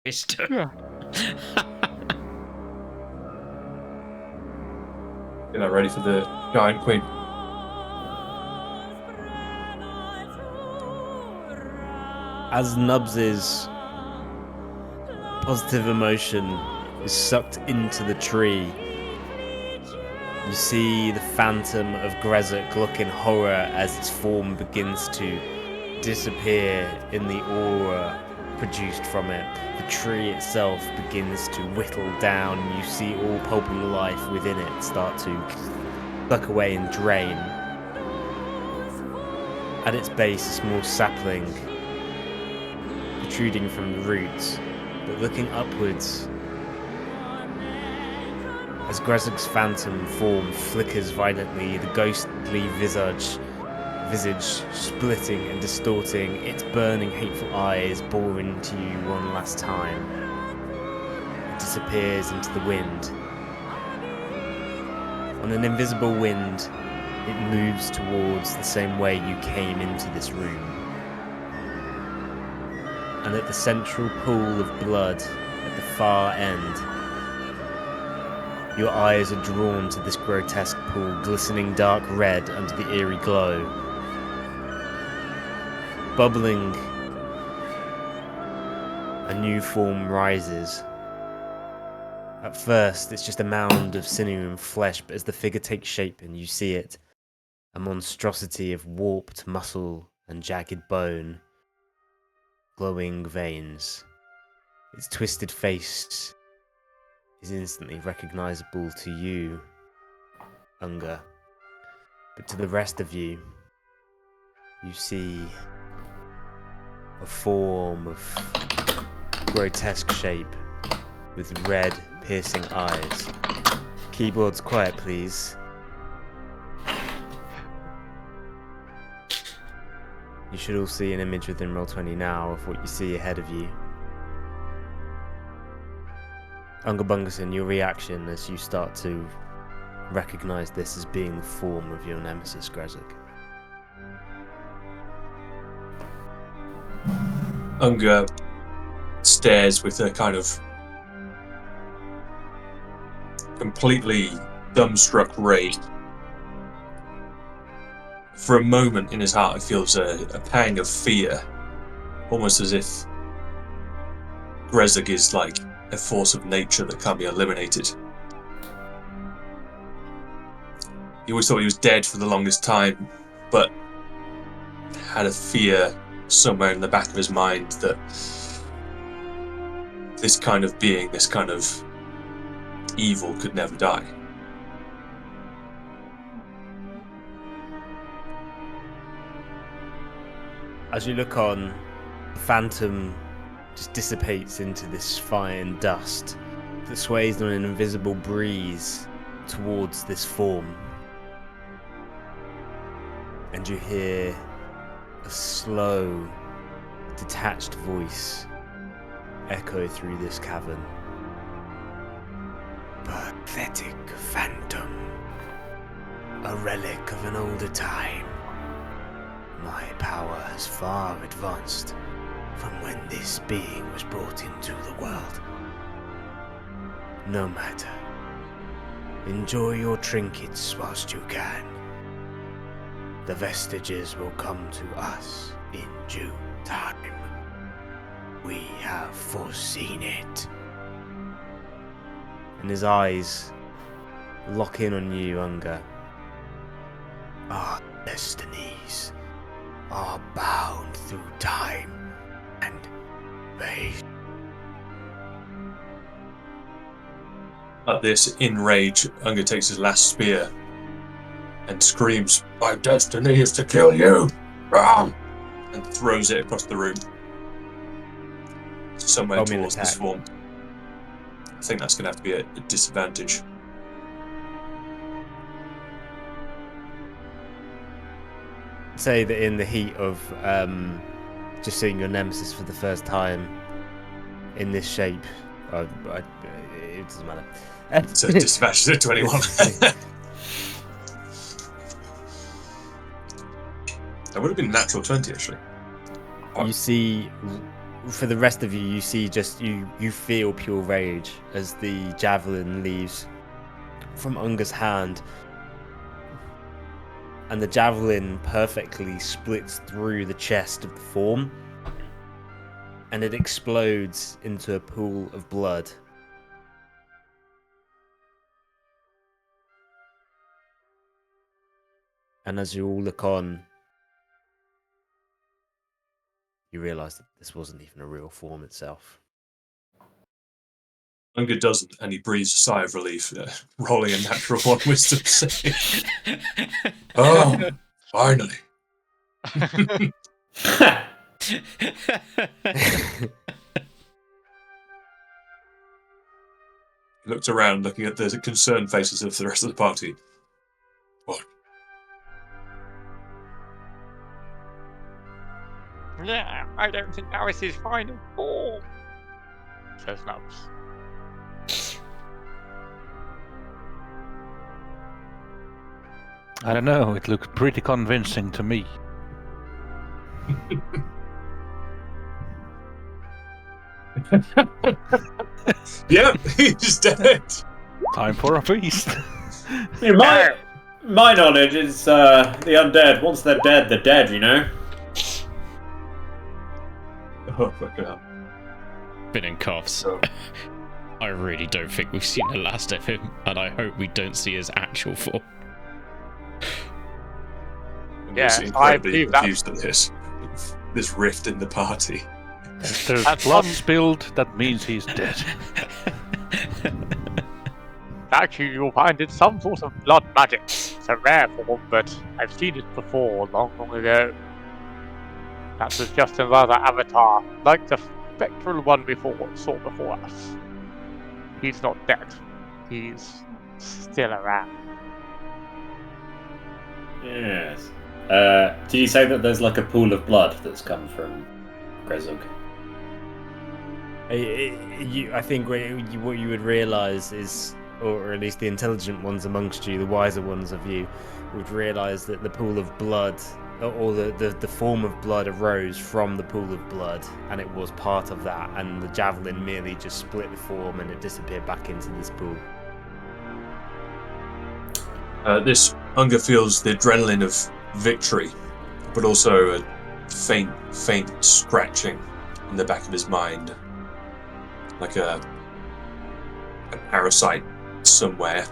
Yeah. Ready for the giant queen. As Nubs's positive emotion is sucked into the tree, you see the phantom of Grezek look in horror as its form begins to disappear in the aura produced from it. The tree itself begins to whittle down. You see all pulping life within it start to suck away and drain. At its base, a small sapling protruding from the roots, but looking upwards as Grezek's phantom form flickers violently, the ghostly visage splitting and distorting, its burning hateful eyes bore into you one last time. It disappears into the wind. On an invisible wind, it moves towards the same way you came into this room. And at the central pool of blood at the far end, your eyes are drawn to this grotesque pool, glistening dark red under the eerie glow. Bubbling, a new form rises. At first, it's just a mound of sinew and flesh, but as the figure takes shape and you see it, a monstrosity of warped muscle and jagged bone, glowing veins. Its twisted face is instantly recognizable to you, Unger. But to the rest of you, you see a form of grotesque shape with red, piercing eyes. Keyboards quiet, please. You should all see an image within Roll20 now of what you see ahead of you. Unger Bungerson, your reaction as you start to recognize this as being the form of your nemesis, Grezek. Unger stares with a kind of completely dumbstruck rage. For a moment in his heart, he feels a pang of fear, almost as if Grezek is like a force of nature that can't be eliminated. He always thought he was dead for the longest time, but had a fear somewhere in the back of his mind that this kind of being, this kind of evil could never die. As you look on, the phantom just dissipates into this fine dust that sways on an invisible breeze towards this form. And you hear a slow, detached voice echo through this cavern. Pathetic phantom, a relic of an older time. My power has far advanced from when this being was brought into the world. No matter. Enjoy your trinkets whilst you can. The vestiges will come to us in due time. We have foreseen it. And his eyes lock in on you, Unger. Our destinies are bound through time and space. At this, in rage, Unger takes his last spear and screams, "My destiny is to kill you!" and throws it across the room. Somewhere towards this form. I think that's going to have to be a disadvantage. Say that in the heat of just seeing your nemesis for the first time in this shape, it doesn't matter. So disadvantage at 21. That would have been a natural 20, actually. You see for the rest of you, you see just you feel pure rage as the javelin leaves from Unga's hand, and the javelin perfectly splits through the chest of the form, and it explodes into a pool of blood. And as you all look on, you realise that this wasn't even a real form itself. Unger doesn't, and he breathes a sigh of relief, rolling a natural 1 wisdom save. Oh, finally. He looked around, looking at the concerned faces of the rest of the party. What? Yeah, I don't think that was his final form, says Nubs. I don't know, it looked pretty convincing to me. Yep, he's dead. Time for a feast. My knowledge is the undead, once they're dead, you know? Oh, fuck hell. Been in coughs. So, I really don't think we've seen the last of him, and I hope we don't see his actual form. yeah, I incredibly believe that. confused at this rift in the party. If there's That's blood some- spilled, that means he's dead. Actually, you'll find it's some sort of blood magic. It's a rare form, but I've seen it before, long ago. That was just another avatar, like the spectral one saw before us. He's not dead. He's still around. Yes. Do you say that there's like a pool of blood that's come from Grezug? I think what you would realise is, or at least the intelligent ones amongst you, the wiser ones of you, would realise that the pool of blood, or the form of blood arose from the pool of blood, and it was part of that, and the javelin merely just split the form and it disappeared back into this pool. This Unger feels the adrenaline of victory, but also a faint scratching in the back of his mind, like a parasite somewhere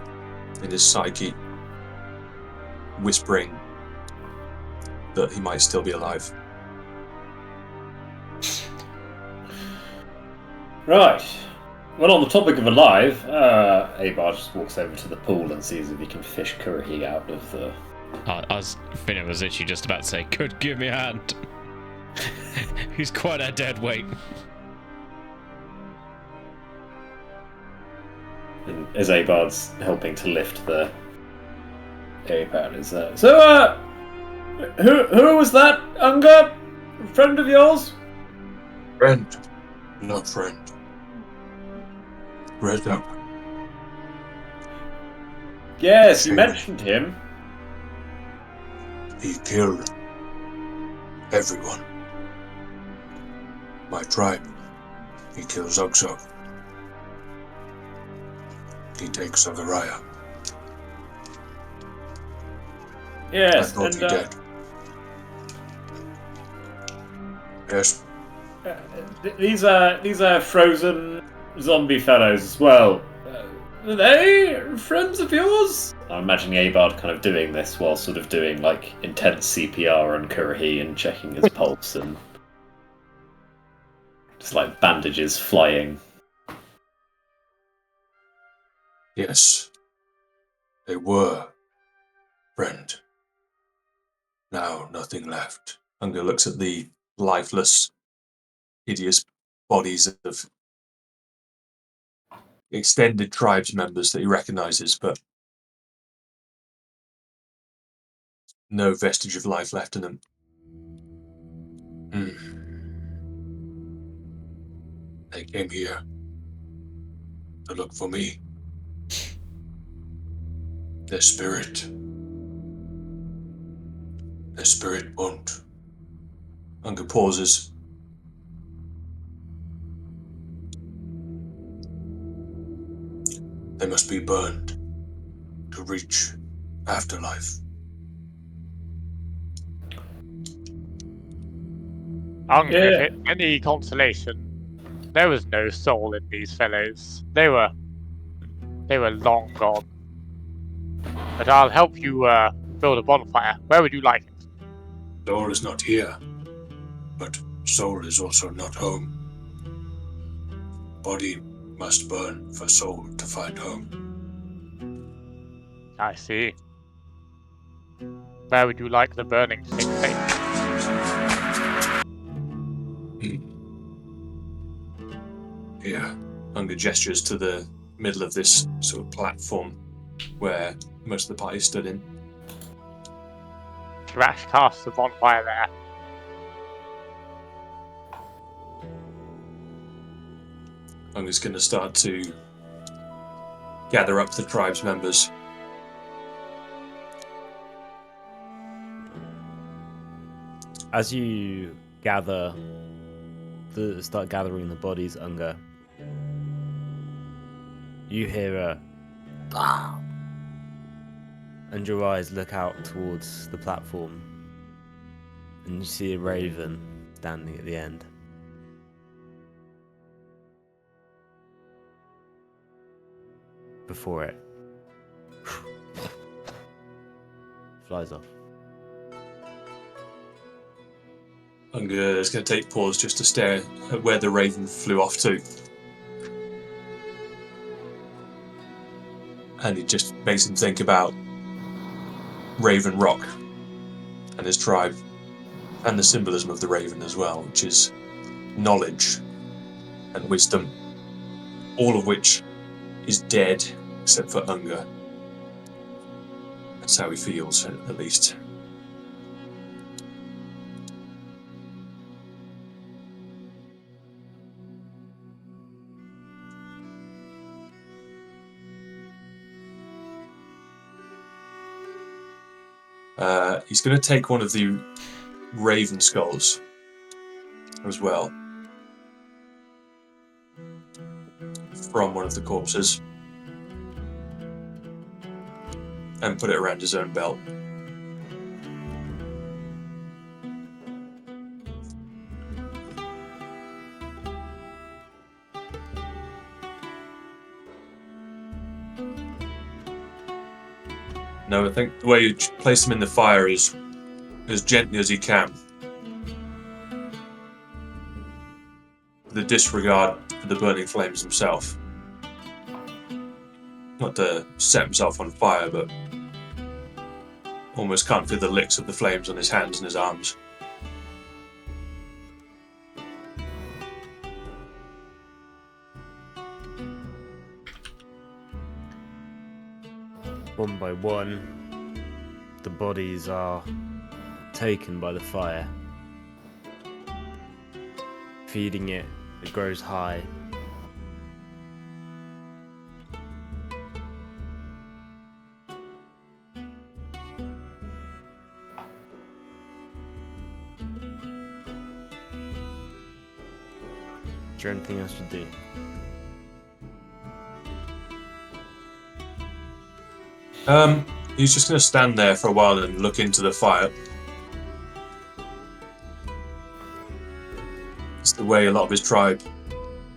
in his psyche, whispering that he might still be alive. Right. Well, on the topic of alive, Abar just walks over to the pool and sees if he can fish Kurhi out of the... Finna was literally just about to say, "Could give me a hand." He's quite a dead weight. And as Abard's helping to lift the Apad is there. So, who was that, Unger? A friend of yours? Friend, not friend. Red up. Yes, you mentioned him. He killed everyone. My tribe. He kills Zog. He takes Zagaraya. Yes, I thought he did. Yes. These are frozen zombie fellows as well. Are they friends of yours? I'm imagining Abard kind of doing this while sort of doing like intense CPR on Kurhi and checking his pulse and just like bandages flying. Yes. They were. Friend. Now nothing left. Unger looks at the lifeless, hideous bodies of extended tribes members that he recognizes, but no vestige of life left in them. They came here to look for me. Their spirit won't. Unger pauses. They must be burned to reach afterlife. Unger, Yeah. if it any consolation, there was no soul in these fellows. They were long gone. But I'll help you build a bonfire. Where would you like it? Soul is not here, but soul is also not home. Body must burn for soul to find home. I see. Where would you like the burning to take place? Here, Unger gestures to the middle of this sort of platform where most of the party stood in. Crash cast the bonfire there. Unger's going to start to gather up the tribe's members. As you start gathering the bodies, Unger, you hear a and your eyes look out towards the platform, and you see a raven standing at the end. Before it flies off. Unger is going to take pause just to stare at where the raven flew off to. And it just makes him think about Raven Rock and his tribe, and the symbolism of the raven as well, which is knowledge and wisdom, all of which is dead except for Unger. That's how he feels, at least. He's going to take one of the raven skulls as well from one of the corpses and put it around his own belt. No, I think the way you place him in the fire is as gently as he can. The disregard for the burning flames himself. Not to set himself on fire, but almost can't feel the licks of the flames on his hands and his arms. One by one, the bodies are taken by the fire. Feeding it, it grows high. Is there anything else to do? He's just going to stand there for a while and look into the fire. It's the way a lot of his tribe,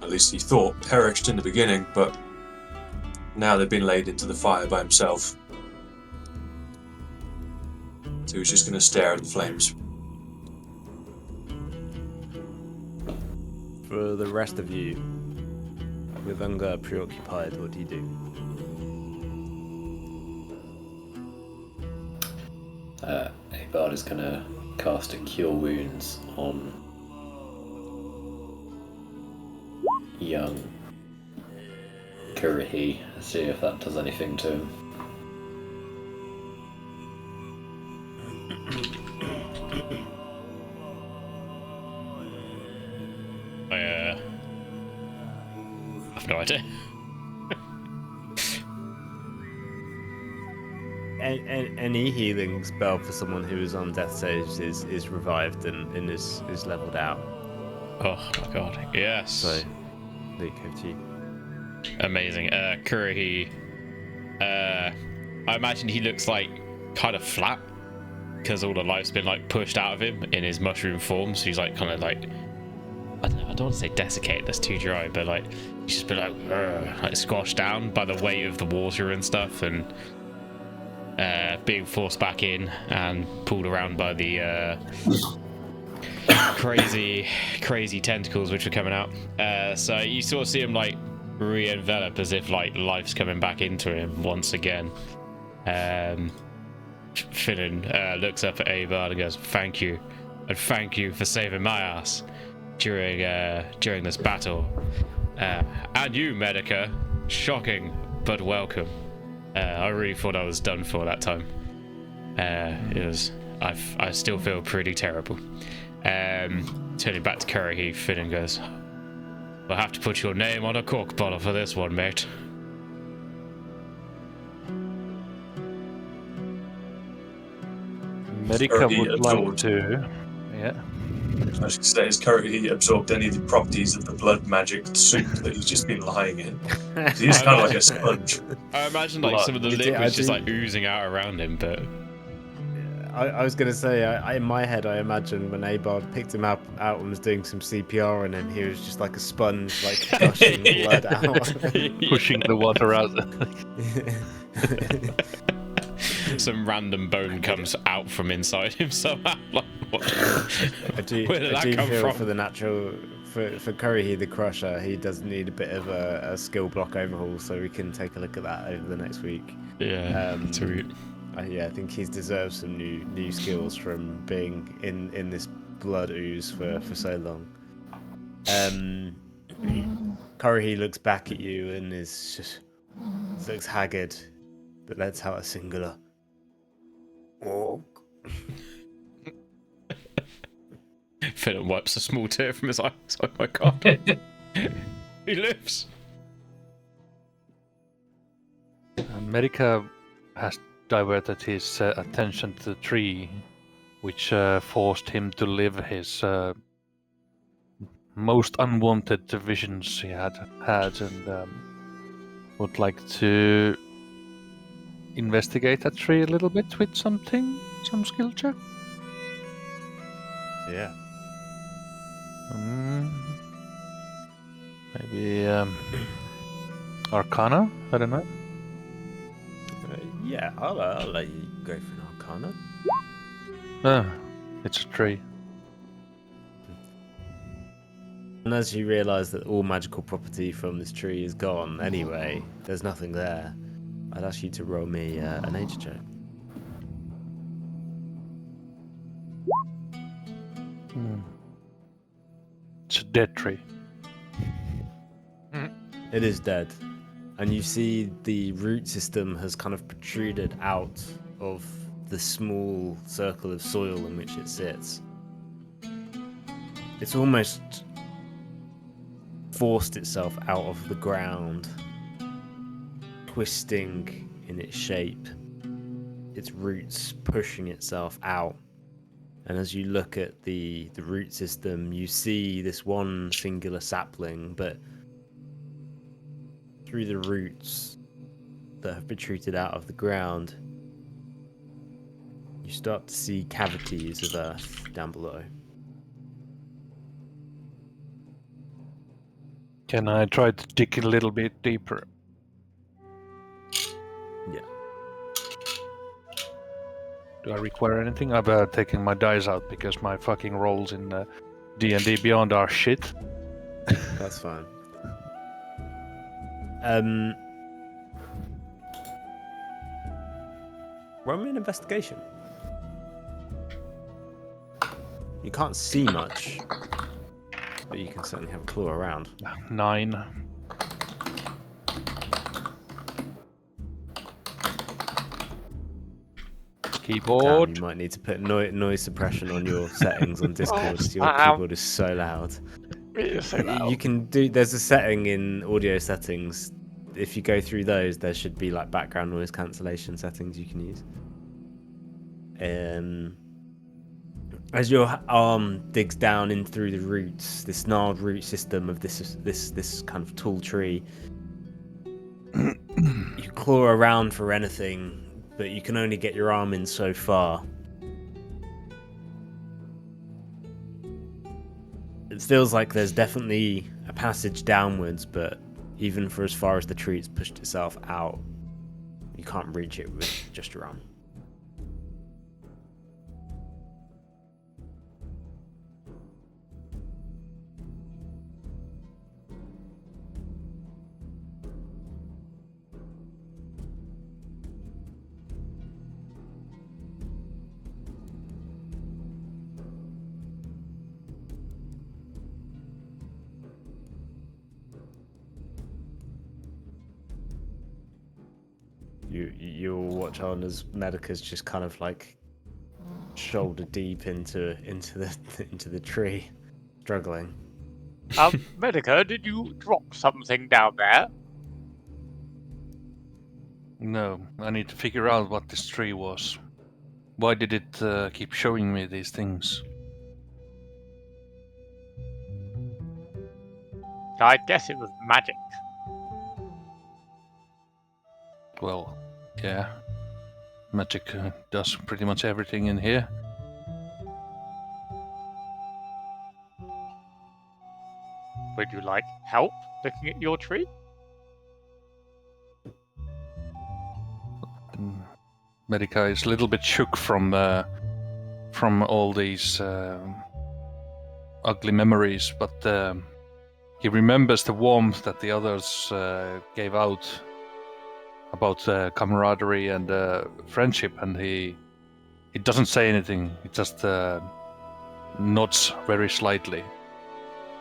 at least he thought, perished in the beginning, but now they've been laid into the fire by himself. So he's just going to stare at the flames. For the rest of you, with Unger preoccupied, what do you do? Abard is going to cast a Cure Wounds on young Kurihi, see if that does anything to him. I have no idea. Any healing spell for someone who is on death's edge is revived and is leveled out. Oh my god, yes. So, Luke, over to you. Amazing. Kurohi, I imagine he looks like kind of flat because all the life's been like pushed out of him in his mushroom form. So he's like kind of like, I don't want to say desiccated, that's too dry, but like he's just been like squashed down by the weight of the water and stuff, and being forced back in and pulled around by the crazy tentacles which are coming out. So you sort of see him like re-envelop as if like life's coming back into him once again. Finnan looks up at Abard and goes, "Thank you, and thank you for saving my ass during this battle. And you, Medica, shocking but welcome. I really thought I was done for that time. I still feel pretty terrible." Turning back to Kurohi, Finnan goes, "We'll have to put your name on a cork bottle for this one, mate." Medica Already would like absorbed. to. Yeah. I was going to say, has currently absorbed any of the properties of the blood magic soup that he's just been lying in? He's kind of like a sponge. I imagine like some of the I liquid's just do- like oozing out around him, but I was going to say, in my head, I imagine when Abard picked him out and was doing some CPR on him, he was just like a sponge, like gushing blood out. Pushing the water out. some random bone comes out from inside him somehow. Like, what? I do Where did that come feel from? for the natural for Kurohi the Crusher, he does need a bit of a skill block overhaul, so we can take a look at that over the next week. Yeah, sweet. I think he's deserved some new skills from being in this blood ooze for so long. Kurohi looks back at you and is just looks haggard, but lets out a singular. Oh. Finnan wipes a small tear from his eye. Oh my god. He lives. Medica has diverted his attention to the tree, which forced him to live his most unwanted visions he had, and would like to investigate that tree a little bit with some skill check. Yeah. Maybe Arcana? I don't know. Yeah, I'll let you go for an Arcana. It's a tree. And as you realise that all magical property from this tree is gone anyway, there's nothing there, I'd ask you to roll me a nature check. It's a dead tree. It is dead. And you see the root system has kind of protruded out of the small circle of soil in which it sits. It's almost forced itself out of the ground, twisting in its shape, its roots pushing itself out. And as you look at the root system, you see this one singular sapling, but through the roots that have protruded out of the ground, you start to see cavities of earth down below. Can I try to dig a little bit deeper? Yeah. Do I require anything? I've taken my dice out because my fucking rolls in D&D Beyond are shit. That's fine. Roll me an investigation. You can't see much, but you can certainly have a clue around. 9. Damn, Keyboard. you might need to put noise suppression on your settings on Discord. Your wow. keyboard is so loud. It is so loud. You can do. There's a setting in audio settings. If you go through those, there should be like background noise cancellation settings you can use. As your arm digs down in through the roots, this gnarled root system of this kind of tall tree, claw around for anything, but you can only get your arm in so far. It feels like there's definitely a passage downwards, but even for as far as the tree's pushed itself out, you can't reach it with just your arm. You'll watch on as Medica's just kind of like shoulder deep into the tree, struggling. Medica, did you drop something down there? No, I need to figure out what this tree was. Why did it keep showing me these things? I guess it was magic. Well, yeah. Magic does pretty much everything in here. Would you like help looking at your tree? Medica is a little bit shook from all these ugly memories, but he remembers the warmth that the others gave out about camaraderie and friendship, and he doesn't say anything. He just nods very slightly.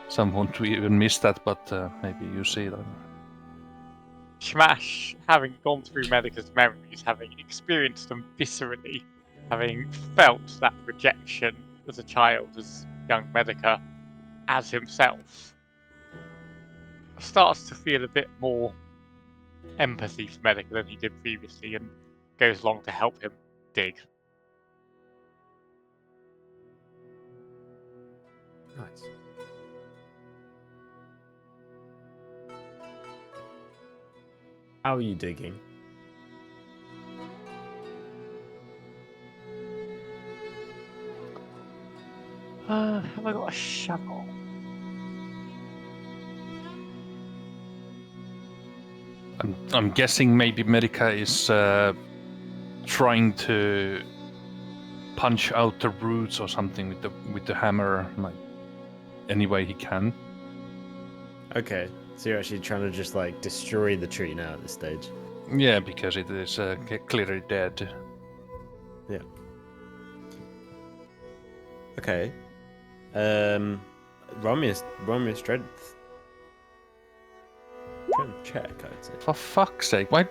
Some won't even miss that, but maybe you see that. Shmash, having gone through Medica's memories, having experienced them viscerally, having felt that rejection as a child, as young Medica, as himself, starts to feel a bit more empathy for Medica than he did previously, and goes along to help him dig. Nice. How are you digging? Have I got a shovel? I'm guessing maybe Medica is trying to punch out the roots or something with the hammer, like any way he can. Okay, so you're actually trying to just like destroy the tree now at this stage. Yeah, because it is clearly dead. Yeah. Okay. Roll me a strength. Check, I'd say. For fuck's sake, why?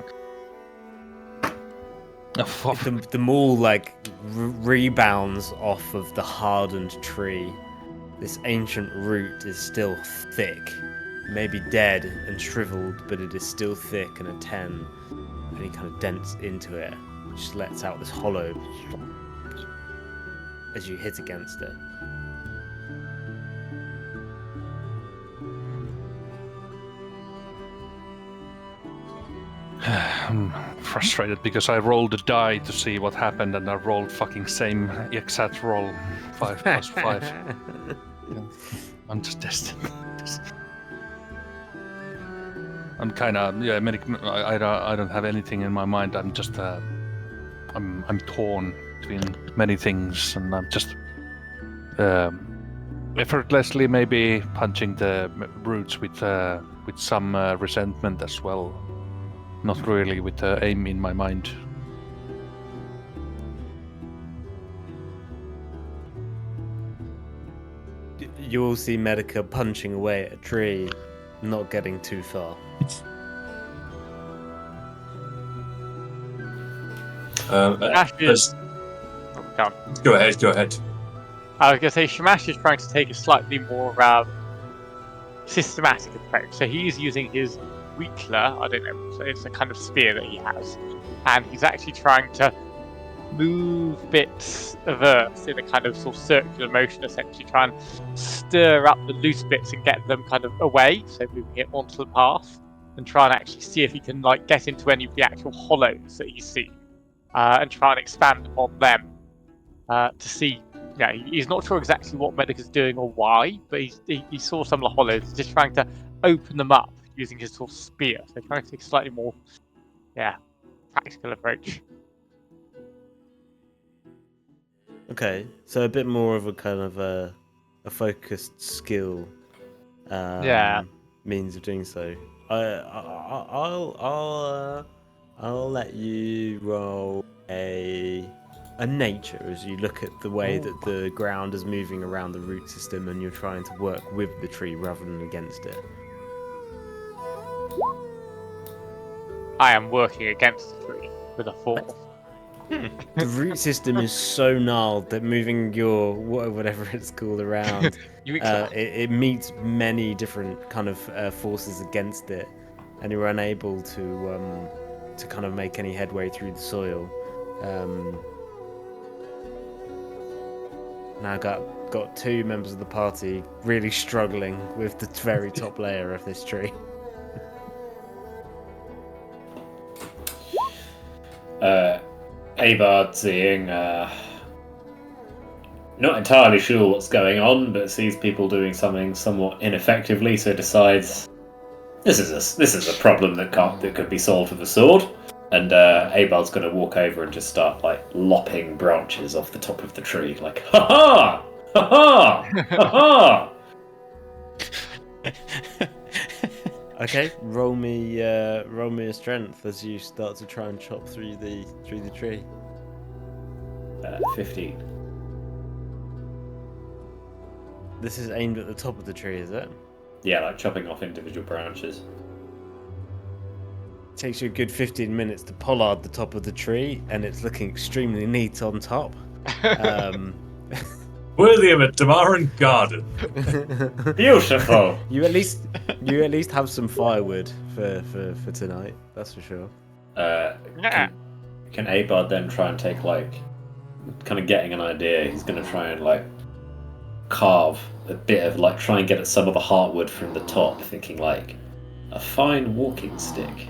Oh, fuck. The maul like rebounds off of the hardened tree. This ancient root is still thick, maybe dead and shriveled, but it is still thick and a 10. And he kind of dents into it, just lets out this hollow as you hit against it. I'm frustrated because I rolled a die to see what happened, and I rolled fucking same exact roll, 5 plus 5. Yeah. I'm just destined. I'm kind of I don't have anything in my mind. I'm just I'm torn between many things, and I'm just effortlessly maybe punching the roots with some resentment as well. Not really with aim in my mind. You will see Medica punching away at a tree, not getting too far. Shmash is... Go ahead. I was going to say, Shmash is trying to take a slightly more systematic approach. So he's using his Wheatler, I don't know, it's a kind of spear that he has, and he's actually trying to move bits of earth in a kind of sort of circular motion, essentially try and stir up the loose bits and get them kind of away, so moving it onto the path. and try and actually see if he can like get into any of the actual hollows that you see, and try and expand upon them to see. Yeah, he's not sure exactly what Medic is doing or why, but he saw some of the hollows. He's just trying to open them up using his sort of spear. So trying to take a slightly more, practical approach. Okay, so a bit more of a kind of a focused skill means of doing so. I'll let you roll a nature as you look at the way that the ground is moving around the root system and you're trying to work with the tree rather than against it. I am working against the tree with a 4. The root system is so gnarled that moving your whatever it's called around, it meets many different kind of forces against it, and you're unable to kind of make any headway through the soil. Now got 2 members of the party really struggling with the very top layer of this tree. Abard seeing, not entirely sure what's going on, but sees people doing something somewhat ineffectively, so decides this is a problem that could be solved with a sword. And Abard's going to walk over and just start like lopping branches off the top of the tree, like ha ha ha ha ha ha. Okay, roll me a strength as you start to try and chop through the tree. 15. This is aimed at the top of the tree, is it? Yeah, like chopping off individual branches. Takes you a good 15 minutes to pollard the top of the tree, and it's looking extremely neat on top. Worthy of a Damaran garden. Beautiful. You at least have some firewood for tonight. That's for sure. Can Abard then try and take like, kind of getting an idea? He's going to try and like carve a bit of like, try and get at some of the heartwood from the top, thinking like a fine walking stick.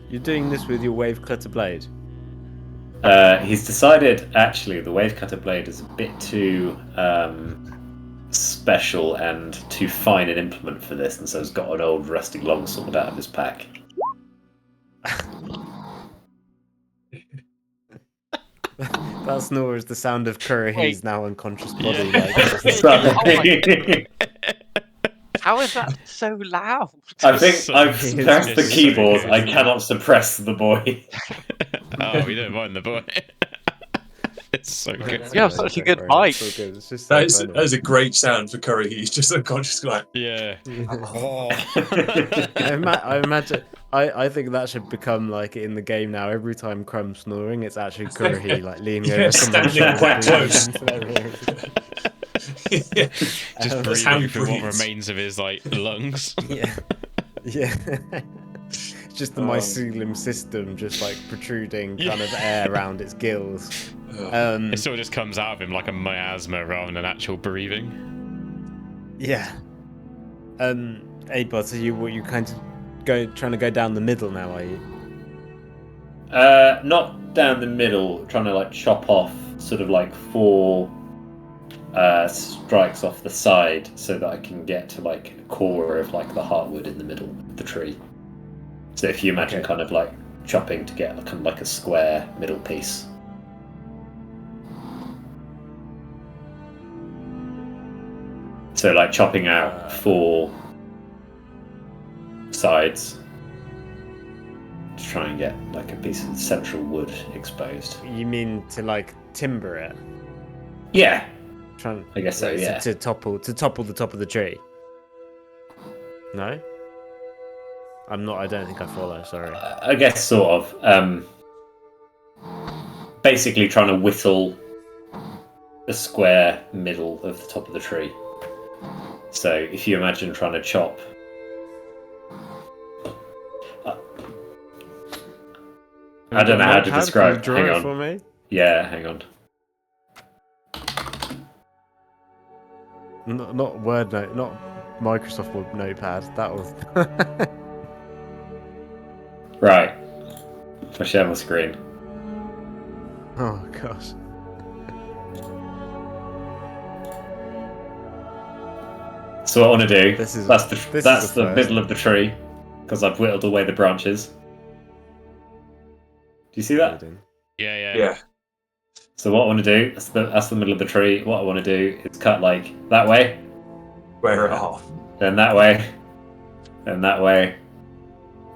You're doing this with your wave cutter blade? He's decided actually the wave cutter blade is a bit too special and too fine an implement for this, and so he's got an old rusty longsword out of his pack. That snore is the sound of Kurohi's now unconscious body. Yeah. How is that so loud? I think I've suppressed the keyboard. I cannot suppress the boy. Oh, we don't mind the boy. It's so good. You have such a good mic. So good. It's just That so is a great sound for Curry. He's just unconscious, like. Yeah. I imagine. I think that should become like in the game now. Every time Crumb's snoring, it's actually Kurohi like leaning over someone's standing quite close. Just breathing through what remains of his like lungs. Yeah. It's just the mycelium system just like protruding kind of air around its gills. It sort of just comes out of him like a miasma rather than actual breathing. Yeah. Abard, so you kind of trying to go down the middle now, are you? Not down the middle, trying to like chop off sort of like 4 strikes off the side so that I can get to like a core of like the heartwood in the middle of the tree. So if you imagine kind of like chopping to get kind of like a square middle piece. So like chopping out 4 sides to try and get like a piece of central wood exposed. You mean to like timber it? Yeah. I guess so, yeah. To topple the top of the tree. No? I don't think I follow, sorry. I guess sort of. Basically trying to whittle a square middle of the top of the tree. So if you imagine trying to chop... I don't know how to describe. Can you draw it for me? Yeah, hang on. Not word note, not Microsoft Word Notepad. That was. Right. If I share my screen. Oh gosh. So what I want to do, This is that's a the first. middle of the tree, because I've whittled away the branches. Do you see that? Yeah. Yeah. So what I want to do, that's the middle of the tree. What I want to do is cut like that way, Square it Yeah. off. then that way, then that way,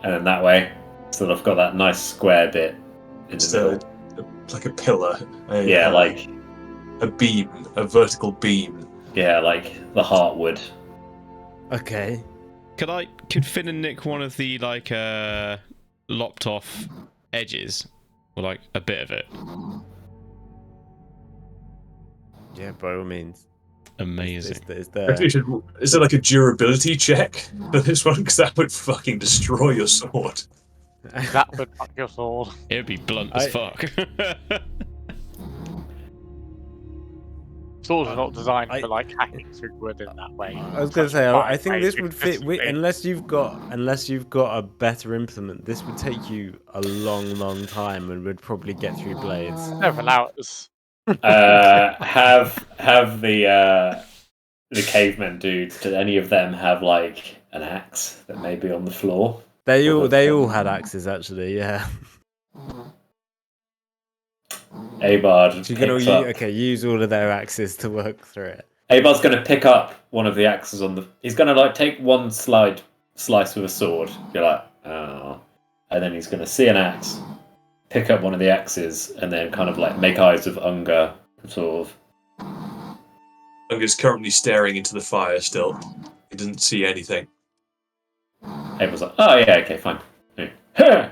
and then that way. So that I've got that nice square bit in the So, middle. like a pillar. Yeah, like a beam, a vertical beam. like the heartwood. Okay. Could Finn and Nick one of the like lopped off edges, or like a bit of it? Yeah, by all means. Amazing. It's Is there like a durability check for this one? Because that would fucking destroy your sword. That would fuck your sword. It would be blunt as I- fuck. Swords are not designed I- for like hacking through wood in that way. I was gonna Such a say, I fine think way this to would fit consistently- unless you've got a better implement. This would take you a long time and would probably get through blades. Several hours. Have the cavemen dudes? Did any of them have like an axe that may be on the floor? They all had axes actually. Yeah. Abard So you can all picks up. use all of their axes to work through it. Abard's going to pick up one of the axes on the. He's going to like take one slice with a sword. You're like, oh, and then he's going to see an axe, pick up one of the axes, and then kind of like make eyes with Unger, sort of. Unger's currently staring into the fire still. He doesn't see anything. Abard's like, oh yeah, okay, fine. Yeah.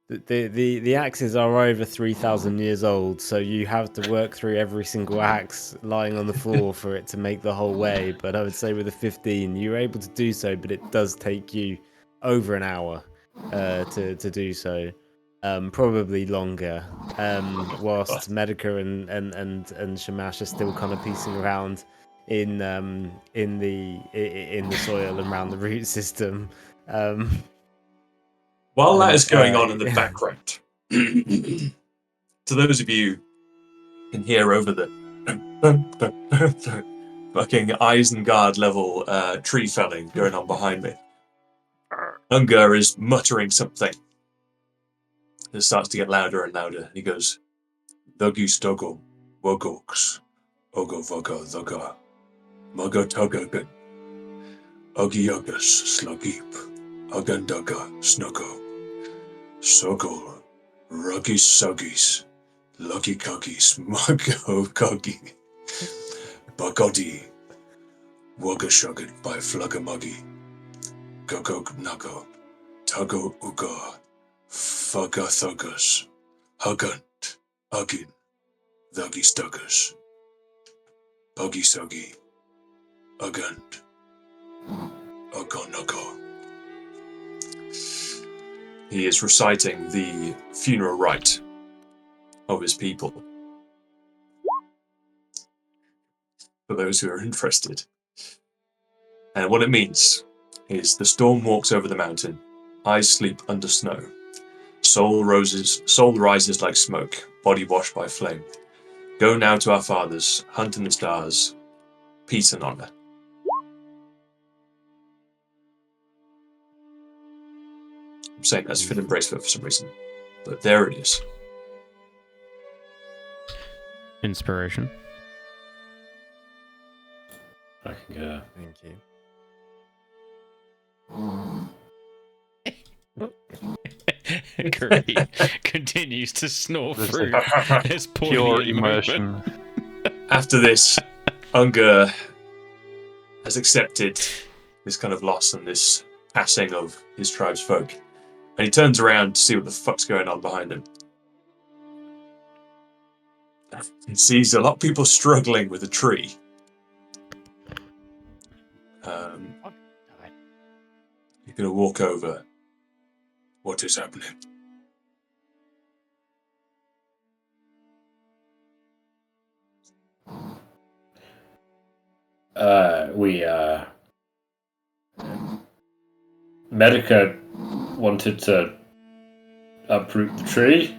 The axes are over 3,000 years old, so you have to work through every single axe lying on the floor for it to make the whole way. But I would say with a 15, you're able to do so, but it does take you over an hour to do so. Probably longer. Whilst Medica and Shamash are still kind of piecing around in the soil and around the root system. While that is going on in the background, to those of you who can hear over the fucking Isengard level tree felling going on behind me, Unger is muttering something. It starts to get louder and louder. He goes, Duggy Stuggle, Wogox, Ogo Voga Thoga, Mugga Tuggagan, Uggy Uggus, Sluggeep, Ugandaga, Snuggo. Soggle, Ruggy Suggies, Lucky Cuggies, Muggo Cuggy, Buggoddy, Wuggashugged by Fluggamuggy, Guggo Nuggo, Tuggo Uga, Fugga Thuggus, Huggant, Uggin, Thuggy Stuggers, Buggy Suggy, Uggant, Uggonuggo. He is reciting the funeral rite of his people. For those who are interested. And what it means is the storm walks over the mountain, eyes sleep under snow. Soul rises like smoke, body washed by flame. Go now to our fathers, hunt in the stars, peace and honor. I'm saying that's Finn and Braceford for some reason, but there it is. Inspiration. I can go. Thank you. Curry continues to snore This through his Pure poignant immersion. moment. After this, Unger has accepted this kind of loss and this passing of his tribe's folk. And he turns around to see what the fuck's going on behind him. He sees a lot of people struggling with a tree. You're going to walk over. What is happening? Medica wanted to uproot the tree.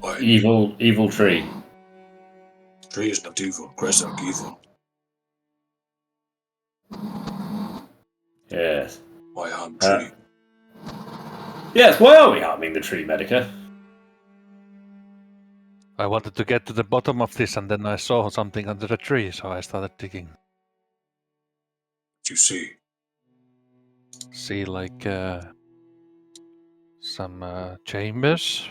Why? Evil tree. Tree is not evil. Gresok evil. Yes. Why harm tree? Yes, why are we harming the tree, Medica? I wanted to get to the bottom of this, and then I saw something under the tree, so I started digging. What you see? See, like some chambers,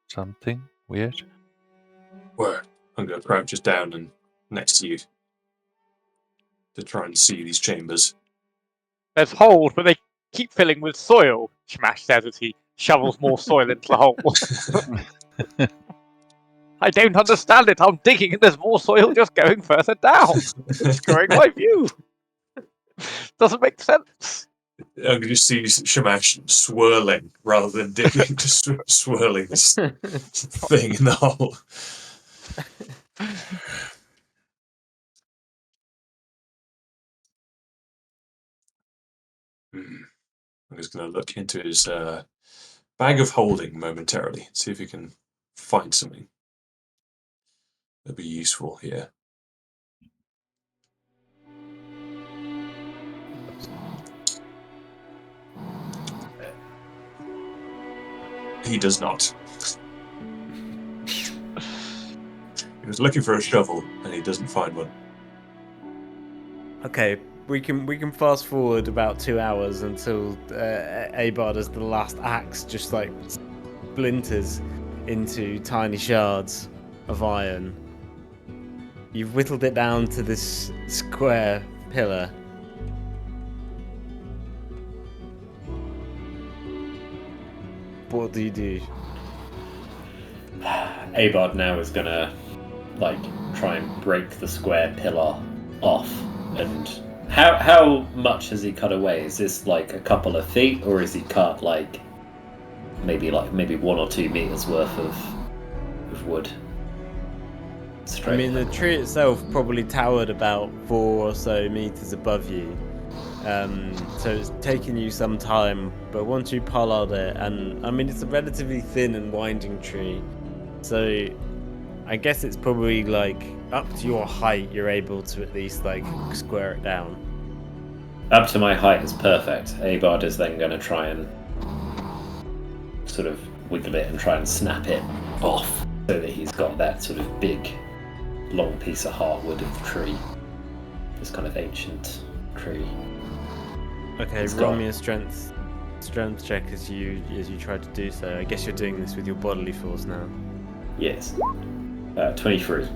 something weird. Where? Hunger crouches down and next to you to try and see these chambers. There's holes, but they keep filling with soil, Shmash says as he shovels more soil into the hole. I don't understand it. I'm digging and there's more soil just going further down. Obscuring my view. Doesn't make sense. Hunger just sees Shamash swirling rather than digging, just swirling this thing in the hole. I'm just going to look into his bag of holding momentarily, see if he can find something that'd be useful here. He does not. He was looking for a shovel and he doesn't find one. Okay, we can fast forward about 2 hours until Abard as the last axe just like splinters into tiny shards of iron. You've whittled it down to this square pillar. What do you do? Abard now is gonna try and break the square pillar off. And how much has he cut away? Is this like a couple of feet, or is he cut maybe 1 or 2 meters worth of wood? Straight. I mean, the tree itself probably towered about 4 or so meters above you. So it's taken you some time, but once you pollard it, and I mean, it's a relatively thin and winding tree, so I guess it's probably like up to your height, you're able to at least like square it down. Up to my height is perfect. Abard is then going to try and sort of wiggle it and try and snap it off so that he's got that sort of big, long piece of heartwood of the tree. This kind of ancient tree. Okay, It's roll got- me a strength check as you try to do so. I guess you're doing this with your bodily force now. Yes. 23.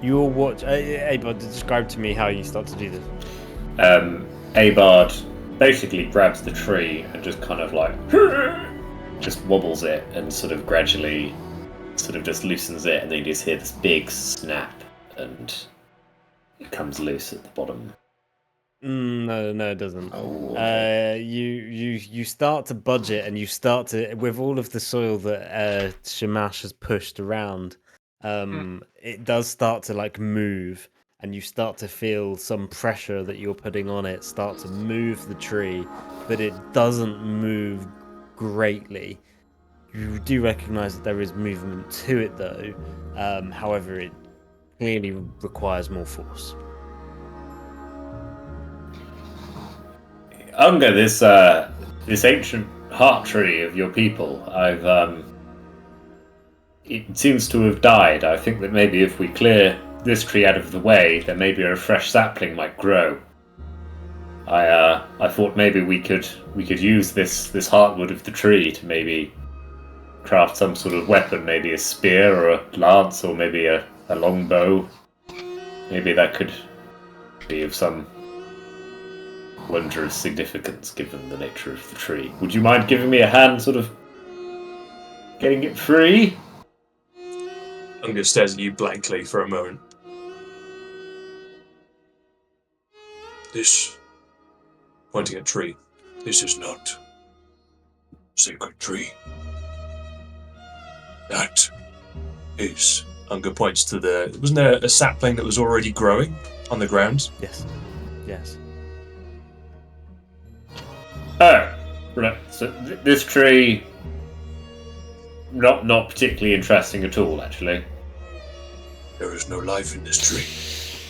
You'll watch. Abard, describe to me how you start to do this. Abard basically grabs the tree and just kind of just wobbles it and sort of gradually just loosens it, and then you just hear this big snap and it comes loose at the bottom. No, it doesn't. Oh, okay. You start to budget, and you start to, with all of the soil that Shamash has pushed around, it does start to like move, and you start to feel some pressure that you're putting on it start to move the tree, but it doesn't move greatly. You do recognize that there is movement to it though, however it clearly requires more force. Unga, this ancient heart tree of your people, it seems to have died. I think that maybe if we clear this tree out of the way, then maybe a fresh sapling might grow. I thought maybe we could use this heartwood of the tree to maybe craft some sort of weapon, maybe a spear or a lance or maybe a longbow. Maybe that could be of some wondrous significance given the nature of the tree. Would you mind giving me a hand sort of getting it free? Hunger stares at you blankly for a moment. This, pointing at tree, this is not sacred tree. That is Unger points to wasn't there a sapling that was already growing on the ground? Yes. Yes. Oh, right. So this tree, not particularly interesting at all, actually. There is no life in this tree.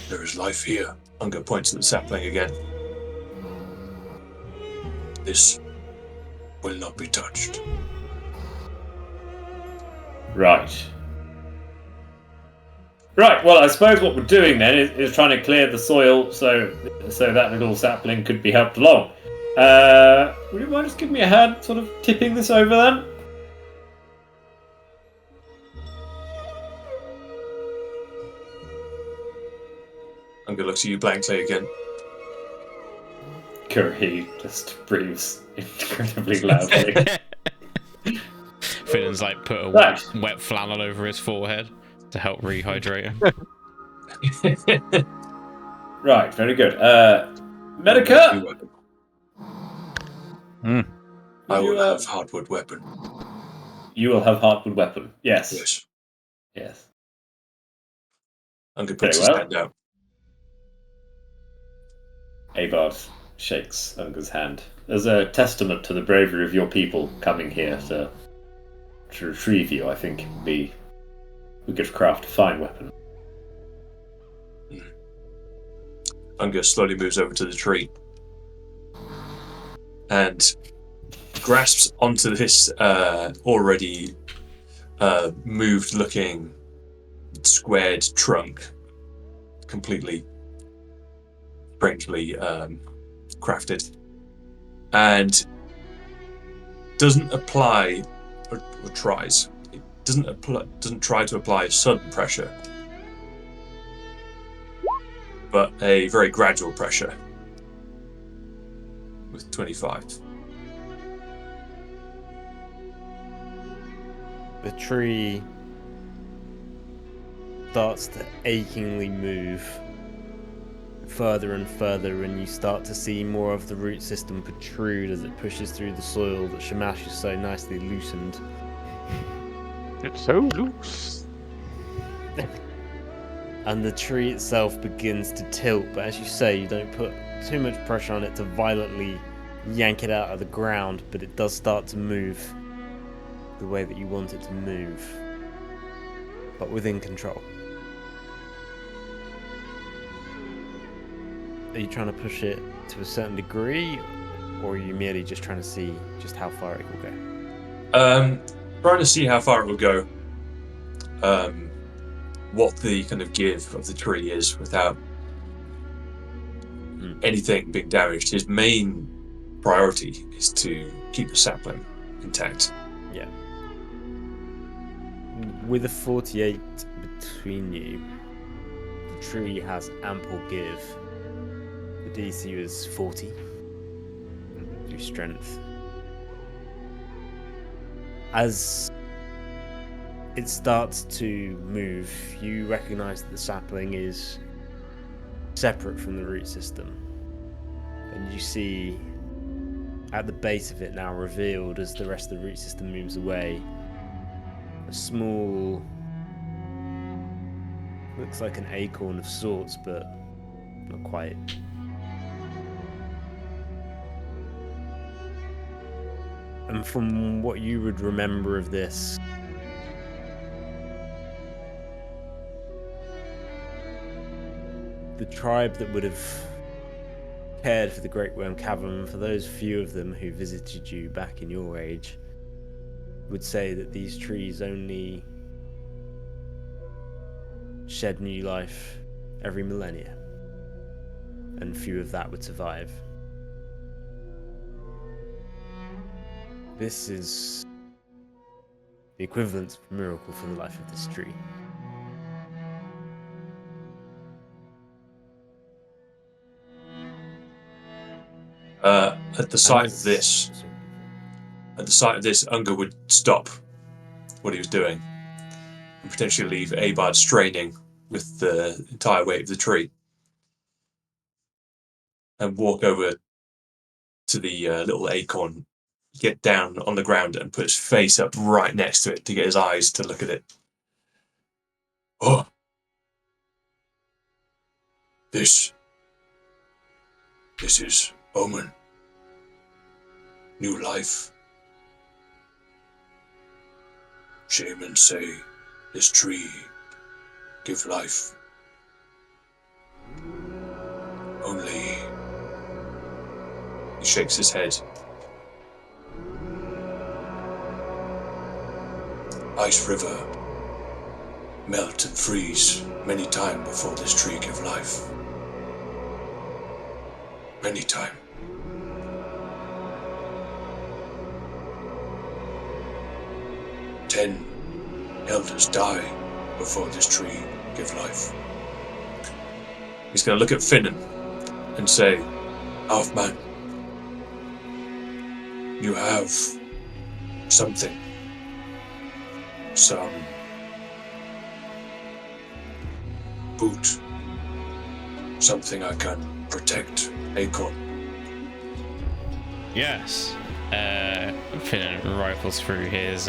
There is life here. Unger points to the sapling again. This will not be touched. Right. Right, well, I suppose what we're doing then is trying to clear the soil so that little sapling could be helped along. Would you mind just giving me a hand sort of tipping this over then? Unger looks at you blankly again. Curry just breathes incredibly loudly. Finn's like put a Right. wet flannel over his forehead to help rehydrate him. Right, very good. Medica! I will have hardwood weapon. You will have hardwood weapon. Yes. Yes. Yes. Unger puts Very his well. hand out. Abard shakes Unger's hand as a testament to the bravery of your people coming here to retrieve you. I think we could craft a fine weapon. Unger slowly moves over to the tree and grasps onto this already moved-looking squared trunk, completely strangely crafted, and doesn't apply or tries. It doesn't try to apply sudden pressure, but a very gradual pressure with 25. The tree starts to achingly move further and further, and you start to see more of the root system protrude as it pushes through the soil that Shamash has so nicely loosened. It's so loose. And the tree itself begins to tilt, but as you say, you don't put too much pressure on it to violently yank it out of the ground, but it does start to move the way that you want it to move, but within control. Are you trying to push it to a certain degree, or are you merely just trying to see just how far it will go? Trying to see how far it will go. What the kind of give of the tree is without anything being damaged. His main priority is to keep the sapling intact. Yeah. With a 48 between you, the tree has ample give. The DC is 40. Your strength. As it starts to move, you recognize that the sapling is separate from the root system. And you see at the base of it, now revealed as the rest of the root system moves away, a small, looks like an acorn of sorts, but not quite. And from what you would remember of this, the tribe that would have cared for the Great Worm Cavern, for those few of them who visited you back in your age, would say that these trees only shed new life every millennia, and few of that would survive. This is the equivalent of a miracle for the life of this tree. At the sight of this, Unger would stop what he was doing and potentially leave Abard straining with the entire weight of the tree, and walk over to the little acorn, get down on the ground and put his face up right next to it to get his eyes to look at it. Oh. This is omen. New life. Shamans say this tree give life. Only... He shakes his head. Ice river melt and freeze many time before this tree give life. Many time. Ten elders die before this tree give life. He's going to look at Finnan and say, Halfman, you have something. Some boot. Something I can protect Acorn. Yes. Finnan rifles through his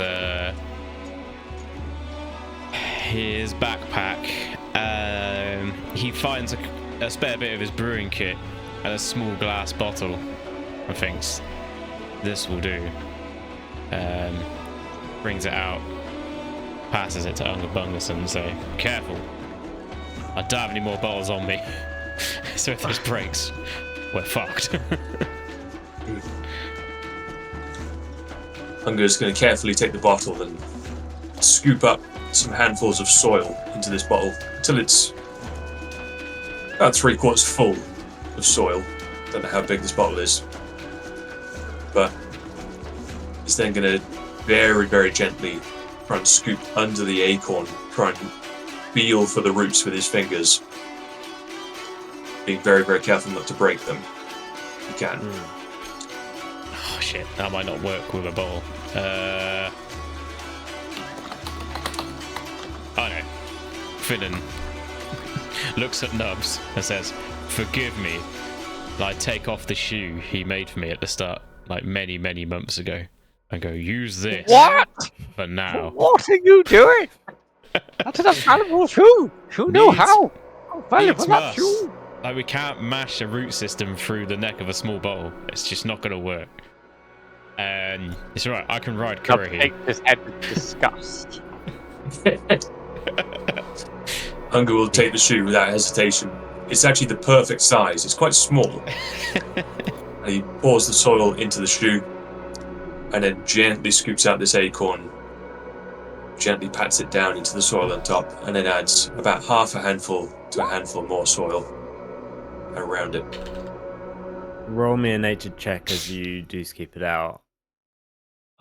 backpack. He finds a spare bit of his brewing kit and a small glass bottle and thinks, this will do. Brings it out, passes it to Unga Bungus and say, careful, I don't have any more bottles on me. So if this breaks, we're fucked. Hunger's going to carefully take the bottle and scoop up some handfuls of soil into this bottle until it's about 3/4 full of soil. Don't know how big this bottle is, but he's then going to very, very gently try and scoop under the acorn, try and feel for the roots with his fingers, being very, very careful not to break them. He can. Oh shit, that might not work with a bottle. Oh no. Finnan looks at Nubs and says, forgive me. I take off the shoe he made for me at the start, like many, many months ago, and go, use this. What? For now. What are you doing? That's an animal shoe. You know how. How valuable that must. shoe. Like, we can't mash a root system through the neck of a small bottle. It's just not going to work. And it's alright, I can ride I'll Curry. take his head with disgust. Hunger will take the shoe without hesitation. It's actually the perfect size. It's quite small. And he pours the soil into the shoe and then gently scoops out this acorn, gently pats it down into the soil on top, and then adds about half a handful to a handful more soil around it. Roll me a nature check as you do scoop it out.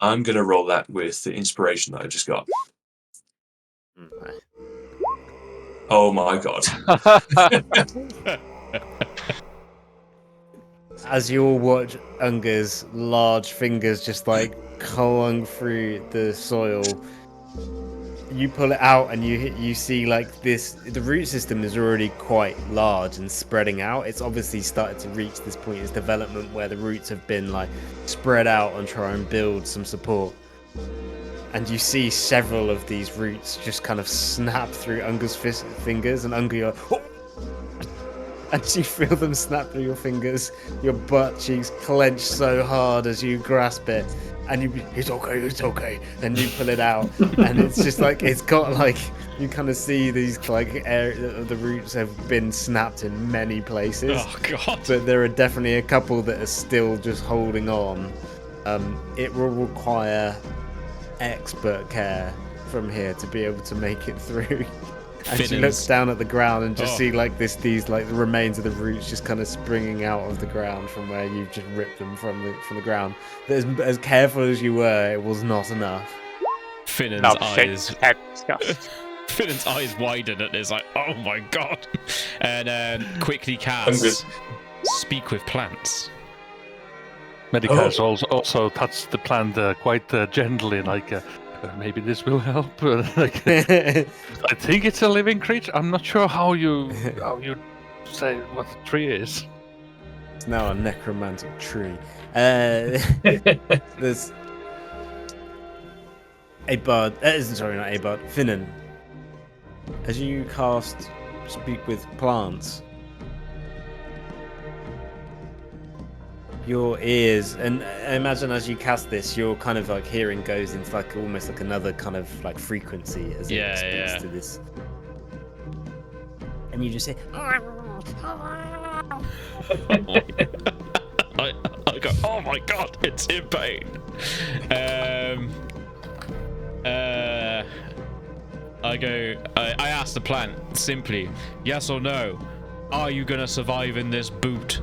I'm going to roll that with the inspiration that I just got. Okay. Oh my god. As you all watch Unga's large fingers just like clung through the soil, you pull it out and you see like this. The root system is already quite large and spreading out. It's obviously started to reach this point in its development where the roots have been like spread out and try and build some support. And you see several of these roots just kind of snap through Unga's fingers, and Unga, you're like, oh! And you feel them snap through your fingers. Your butt cheeks clench so hard as you grasp it, and it's okay. Then you pull it out, and it's just like it's got like you kind of see these like the roots have been snapped in many places. Oh god! But there are definitely a couple that are still just holding on. It will require expert care from here to be able to make it through. And she looks down at the ground and just see like these like the remains of the roots just kind of springing out of the ground from where you've just ripped them from the ground. But as careful as you were, it was not enough. Finnan's eyes widen at this, like, oh my god, and quickly casts speak with plants. Medicas also touched the plant quite gently, like maybe this will help. Like, I think it's a living creature. I'm not sure how you say what the tree is. It's now a necromantic tree. There's a bard. Sorry, not a bard. Finnan. as you cast Speak with Plants, your ears, and I imagine as you cast this, your kind of like hearing goes into like almost like another kind of like frequency as it speaks to this. And you just say, I go, oh my god, it's in pain. I ask the plant simply, yes or no, are you gonna survive in this boot?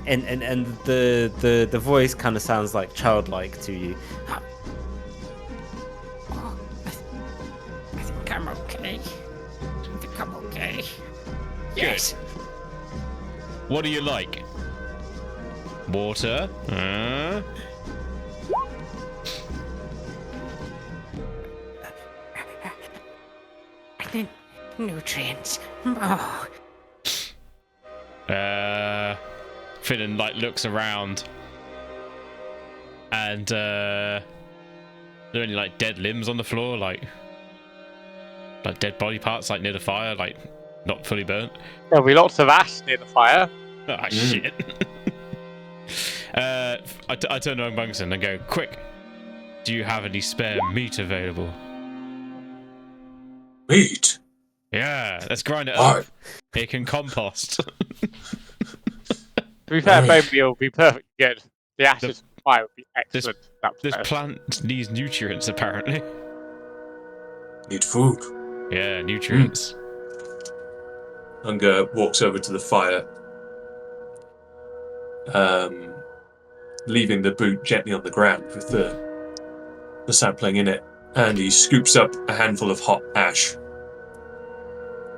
and the voice kind of sounds like childlike to you. I think I'm okay. I think I'm okay. Yes. What do you like? Water? I think nutrients. Oh. Finn like looks around, and are there any like dead limbs on the floor, like dead body parts, like near the fire, like not fully burnt? There'll be lots of ash near the fire. Ah, shit. I turn to Bungus and go, quick, do you have any spare meat available? Meat? Yeah, let's grind it Why? up. It can compost. To be fair, Right. bone meal would be perfectly good. The ashes from fire would be excellent. This plant needs nutrients, apparently. Need food. Yeah, nutrients. Unger walks over to the fire, leaving the boot gently on the ground with the sapling in it, and he scoops up a handful of hot ash,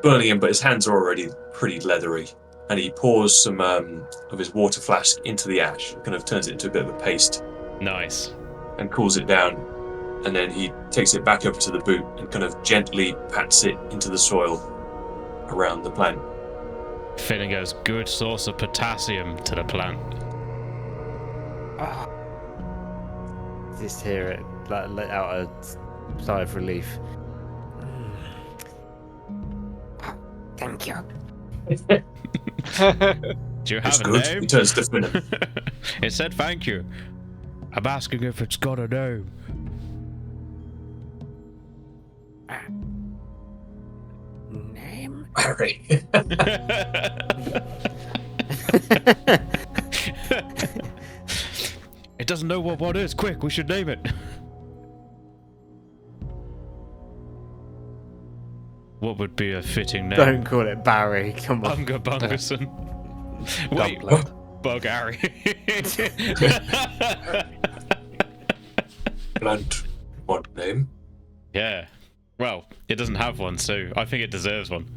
burning him, but his hands are already pretty leathery, and he pours some of his water flask into the ash, kind of turns it into a bit of a paste, Nice. and cools it down, and then he takes it back over to the boot and kind of gently pats it into the soil around the plant. Finn goes, good source of potassium to the plant. Just hear it let out a sigh of relief. Thank you. Do you have It's a good. name? He turns to Finn. It said thank you. I'm asking if it's got a name. Name? Harry. It doesn't know what one is. Quick, we should name it. What would be a fitting name? Don't call it Barry. Come on. Bunga Bungerson. Wait, Dumpling. Bug Harry. Plant. What name? Yeah. Well, it doesn't have one, so I think it deserves one.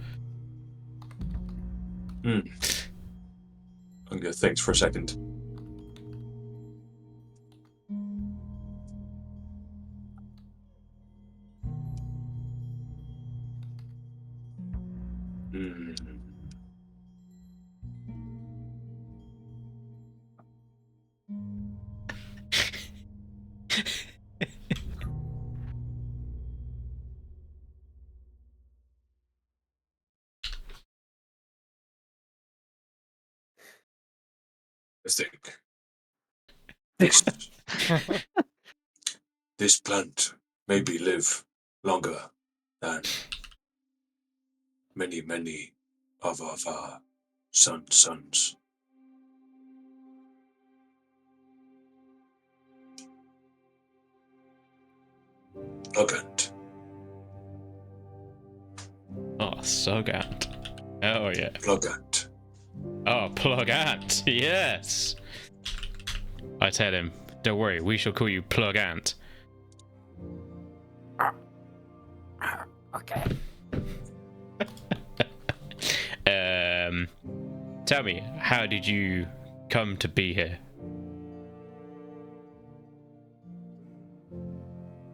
Unger thinks for a second. I think this plant maybe live longer than many of our sons. Pluggant. Oh, Sogant. Oh, yeah. Pluggant. Oh, Pluggant. Yes. I tell him, don't worry, we shall call you Pluggant. Okay. Tell me, how did you come to be here?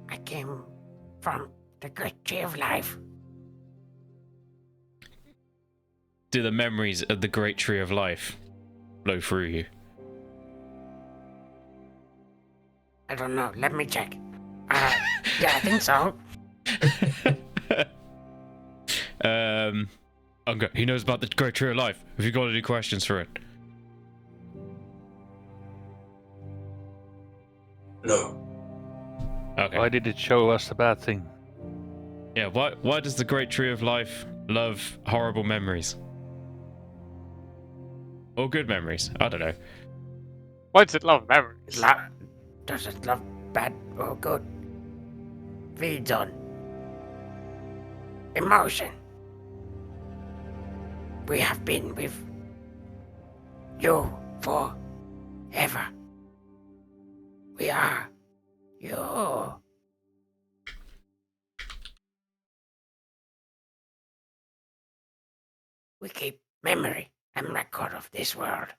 I came from the great tree of life. Do the memories of the great tree of life flow through you? I don't know. Let me check. Yeah, I think so. Okay, he knows about the Great Tree of Life. Have you got any questions for it? No. Okay. Why did it show us a bad thing? Yeah, why does the Great Tree of Life love horrible memories? Or good memories? I don't know. Why does it love memories? Does it love bad or good? Feeds on emotion. We have been with you forever. We are you. We keep memory and record of this world.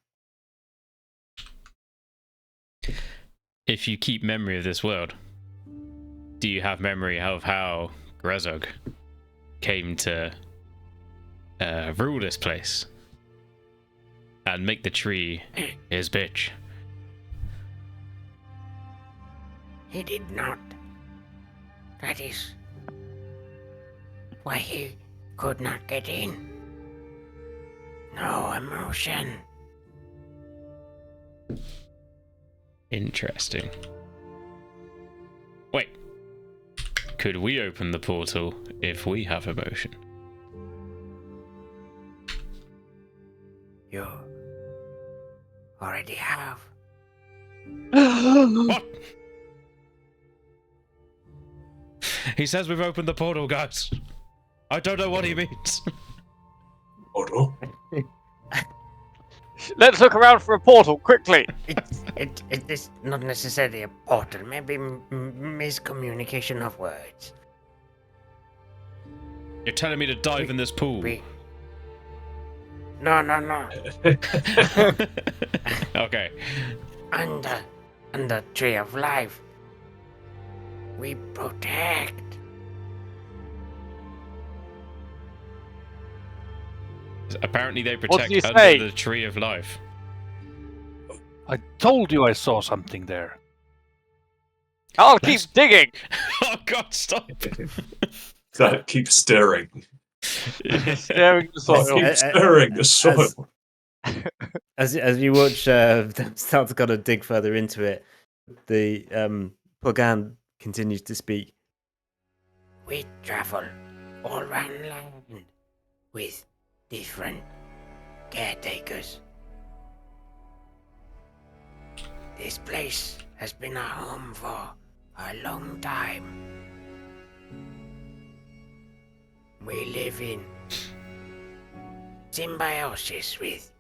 If you keep memory of this world, do you have memory of how Grezog came to rule this place and make the tree his bitch? He did not. That is why he could not get in. No emotion. Interesting. Wait. Could we open the portal if we have emotion? You already have. What? He says we've opened the portal, guys. I don't know what he means. Portal. Let's look around for a portal, quickly! It is not necessarily a portal. Maybe miscommunication of words. You're telling me to dive in this pool? No. Okay. Under Tree of Life, we protect. Apparently they What protect did you under say? the Tree of Life. I told you I saw something there. I'll keep digging! Oh god, stop! That keeps stirring. Staring the soil. Keep stirring the soil. As you watch them start to kind of dig further into it, the Pluggant continues to speak. We travel all around land with different caretakers. This place has been our home for a long time. We live in symbiosis with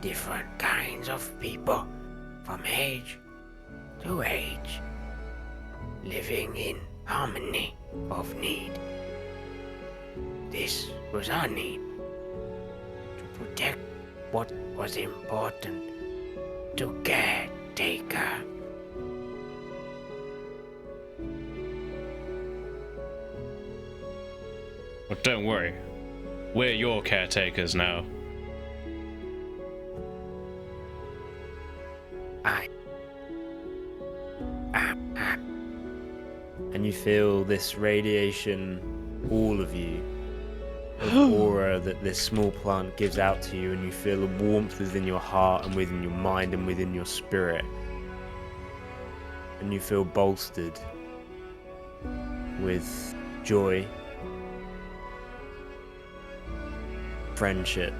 different kinds of people from age to age, living in harmony of need. This was our need, to protect what was important to caretaker. Well, don't worry. We're your caretakers now. And you feel this radiation, all of you, of aura that this small plant gives out to you, and you feel a warmth within your heart and within your mind and within your spirit. And you feel bolstered with joy, friendship.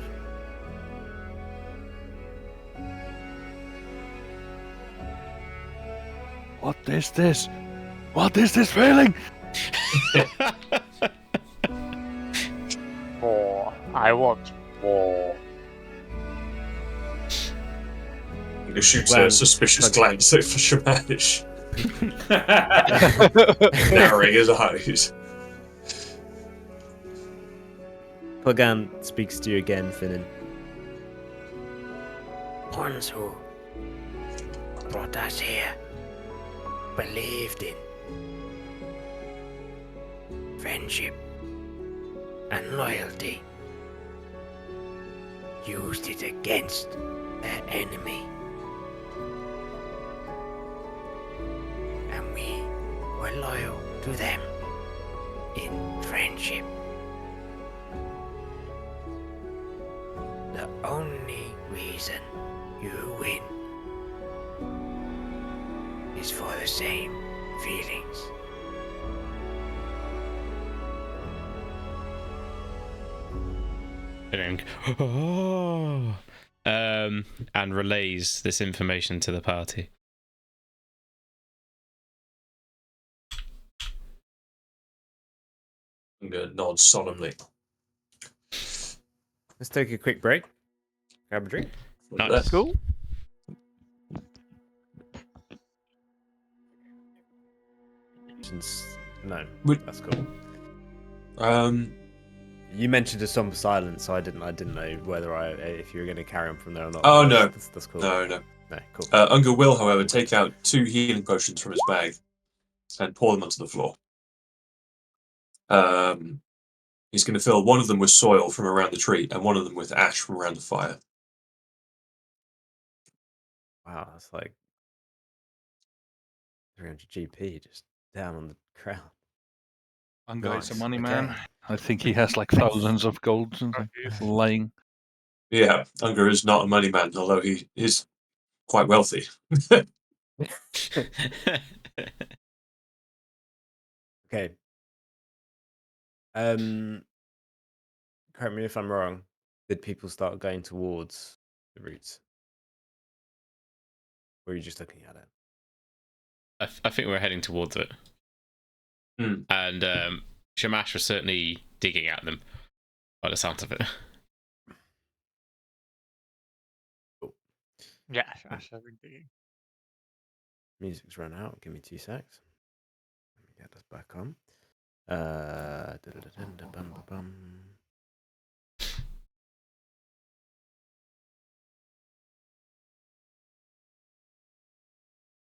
What is this? What is this feeling? More. I want more. He shoots Well, a suspicious okay. glance at Shamash, narrowing his eyes. Pluggant speaks to you again, Finnan. Ones who brought us here believed in friendship and loyalty, used it against their enemy. are loyal to them in friendship. The only reason you win is for the same feelings. And relays this information to the party. Unger nods solemnly. Let's take a quick break. Grab a drink. Nice. Cool. No, Would- that's cool. Um, You mentioned a somber silence, so I didn't know whether if you were going to carry on from there or not. Oh, But no. that's cool. no. No, cool. Unger will, however, take out 2 healing potions from his bag and pour them onto the floor. He's going to fill one of them with soil from around the tree and one of them with ash from around the fire. Wow, that's like 300 GP just down on the ground. Unger is a Nice, money okay. man. I think he has like thousands of golds and lying. Yeah, Unger is not a money man, although he is quite wealthy. Okay. Correct me if I'm wrong. Did people start going towards the routes? Or are you just looking at it? I think we're heading towards it. Hmm. And Shamash was certainly digging at them by the sound of it. Yeah, Ash has been digging. Music's run out. Give me 2 secs. Let me get this back on. Bum-ba-bum.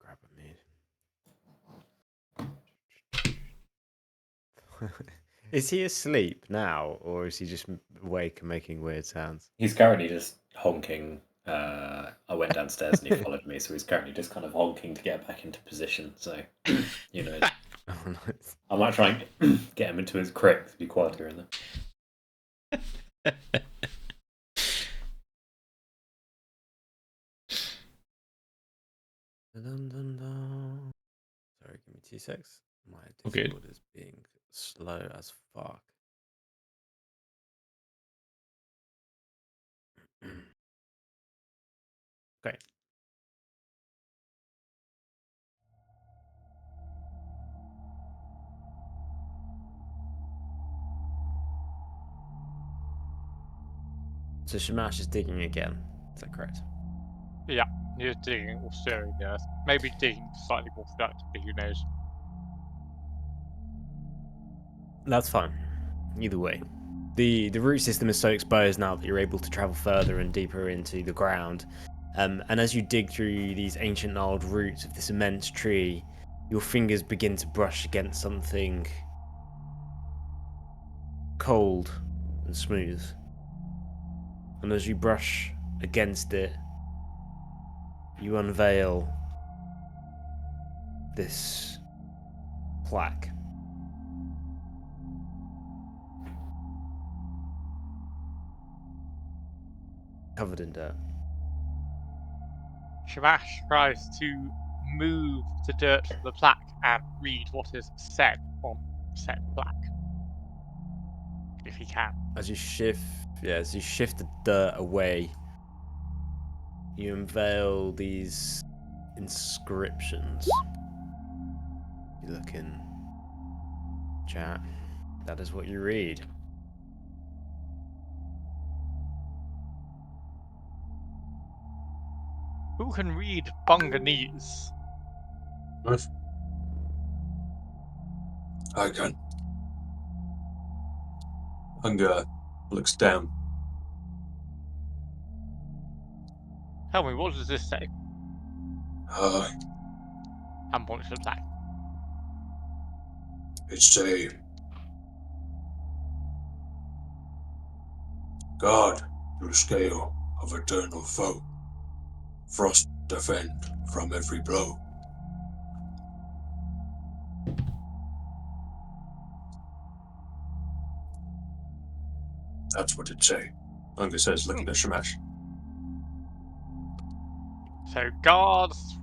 Grab a mid. Is he asleep now, or is he just awake and making weird sounds? He's currently just honking. I went downstairs and he followed me, so he's currently just kind of honking to get back into position. So, you know, Oh, nice. I might try and get him into his crick to be quieter in there. Dun-dun-dun-dun. Sorry, give me 2 secs. My Okay. Discord is being slow as fuck. Okay. So Shamash is digging again. Is that correct? Yeah, he's digging or stirring the earth. Maybe digging slightly more productively, who knows? That's fine. Either way. The root system is so exposed now that you're able to travel further and deeper into the ground. And as you dig through these ancient gnarled roots of this immense tree, your fingers begin to brush against something cold and smooth. And as you brush against it, you unveil this plaque. Covered in dirt. Shamash tries to move the dirt from the plaque and read what is said on said plaque. If he can. As you shift the dirt away, you unveil these inscriptions. You look in chat. That is what you read. Who can read Bunganese? I can. Unger looks down. Tell me, what does this say? And points to the plaque. It's a God through scale of eternal foe. Frost defend from every blow. That's what it say. Unger says, looking at Shamash. So guards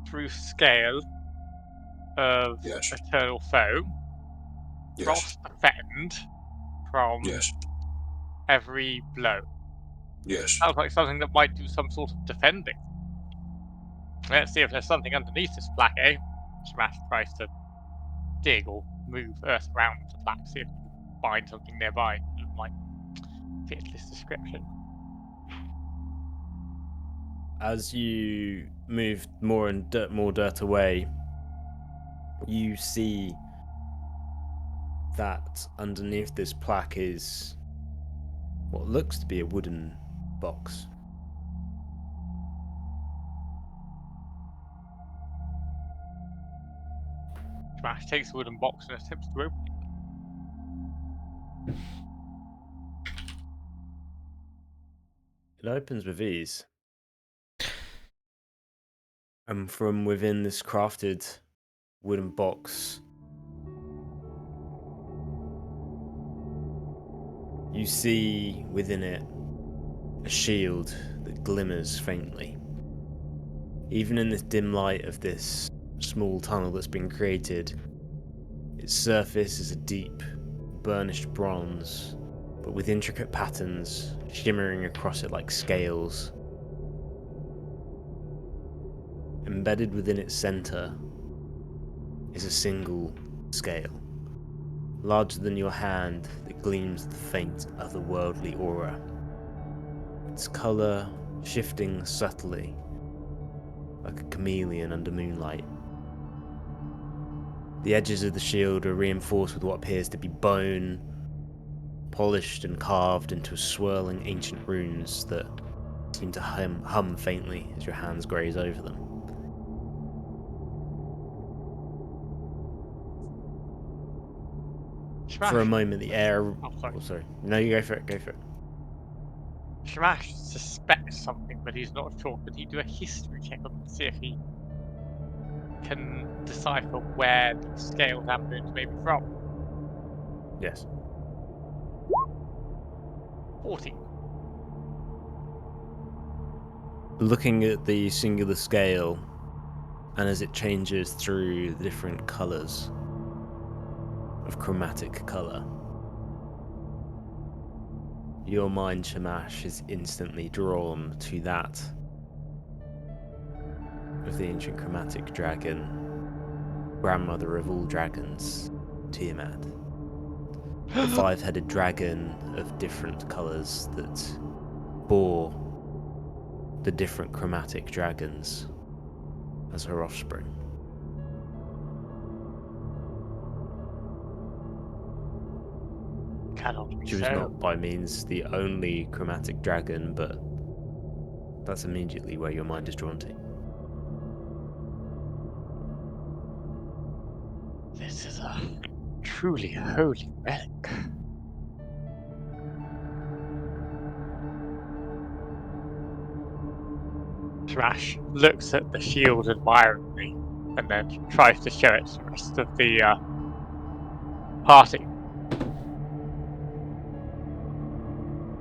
through scale of Yes. eternal foe. Yes. Frost defend from Yes. every blow. Yes. Sounds like something that might do some sort of defending. Let's see if there's something underneath this plaque, eh? Smash tries to dig or move earth around the plaque, see if you can find something nearby that might fit this description. As you move more and more dirt away, you see that underneath this plaque is what looks to be a wooden box. Smash takes the wooden box and attempts to open it. It opens with ease. And from within this crafted wooden box, you see within it a shield that glimmers faintly. Even in this dim light of this small tunnel that's been created, its surface is a deep, burnished bronze, but with intricate patterns shimmering across it like scales. Embedded within its center is a single scale, larger than your hand, that gleams with faint, otherworldly aura. Its color shifting subtly, like a chameleon under moonlight. The edges of the shield are reinforced with what appears to be bone, polished and carved into swirling ancient runes that seem to hum faintly as your hands graze over them. Shmash. For a moment, the air... Oh, sorry. Oh, sorry. No, you go for it, go for it. Shmash suspects something, but he's not sure. Could he do a history check on it to see if he can decipher where the scales and moons may be from? Yes. 14. Looking at the singular scale, and as it changes through the different colours of chromatic colour, your mind, Shamash, is instantly drawn to that of the ancient chromatic dragon, grandmother of all dragons, Tiamat. The five-headed dragon of different colours that bore the different chromatic dragons as her offspring. Cannot be She was so. not by means the only chromatic dragon, but that's immediately where your mind is drawn to. This is a truly holy relic. Smash looks at the shield admiringly and then tries to show it to the rest of the party.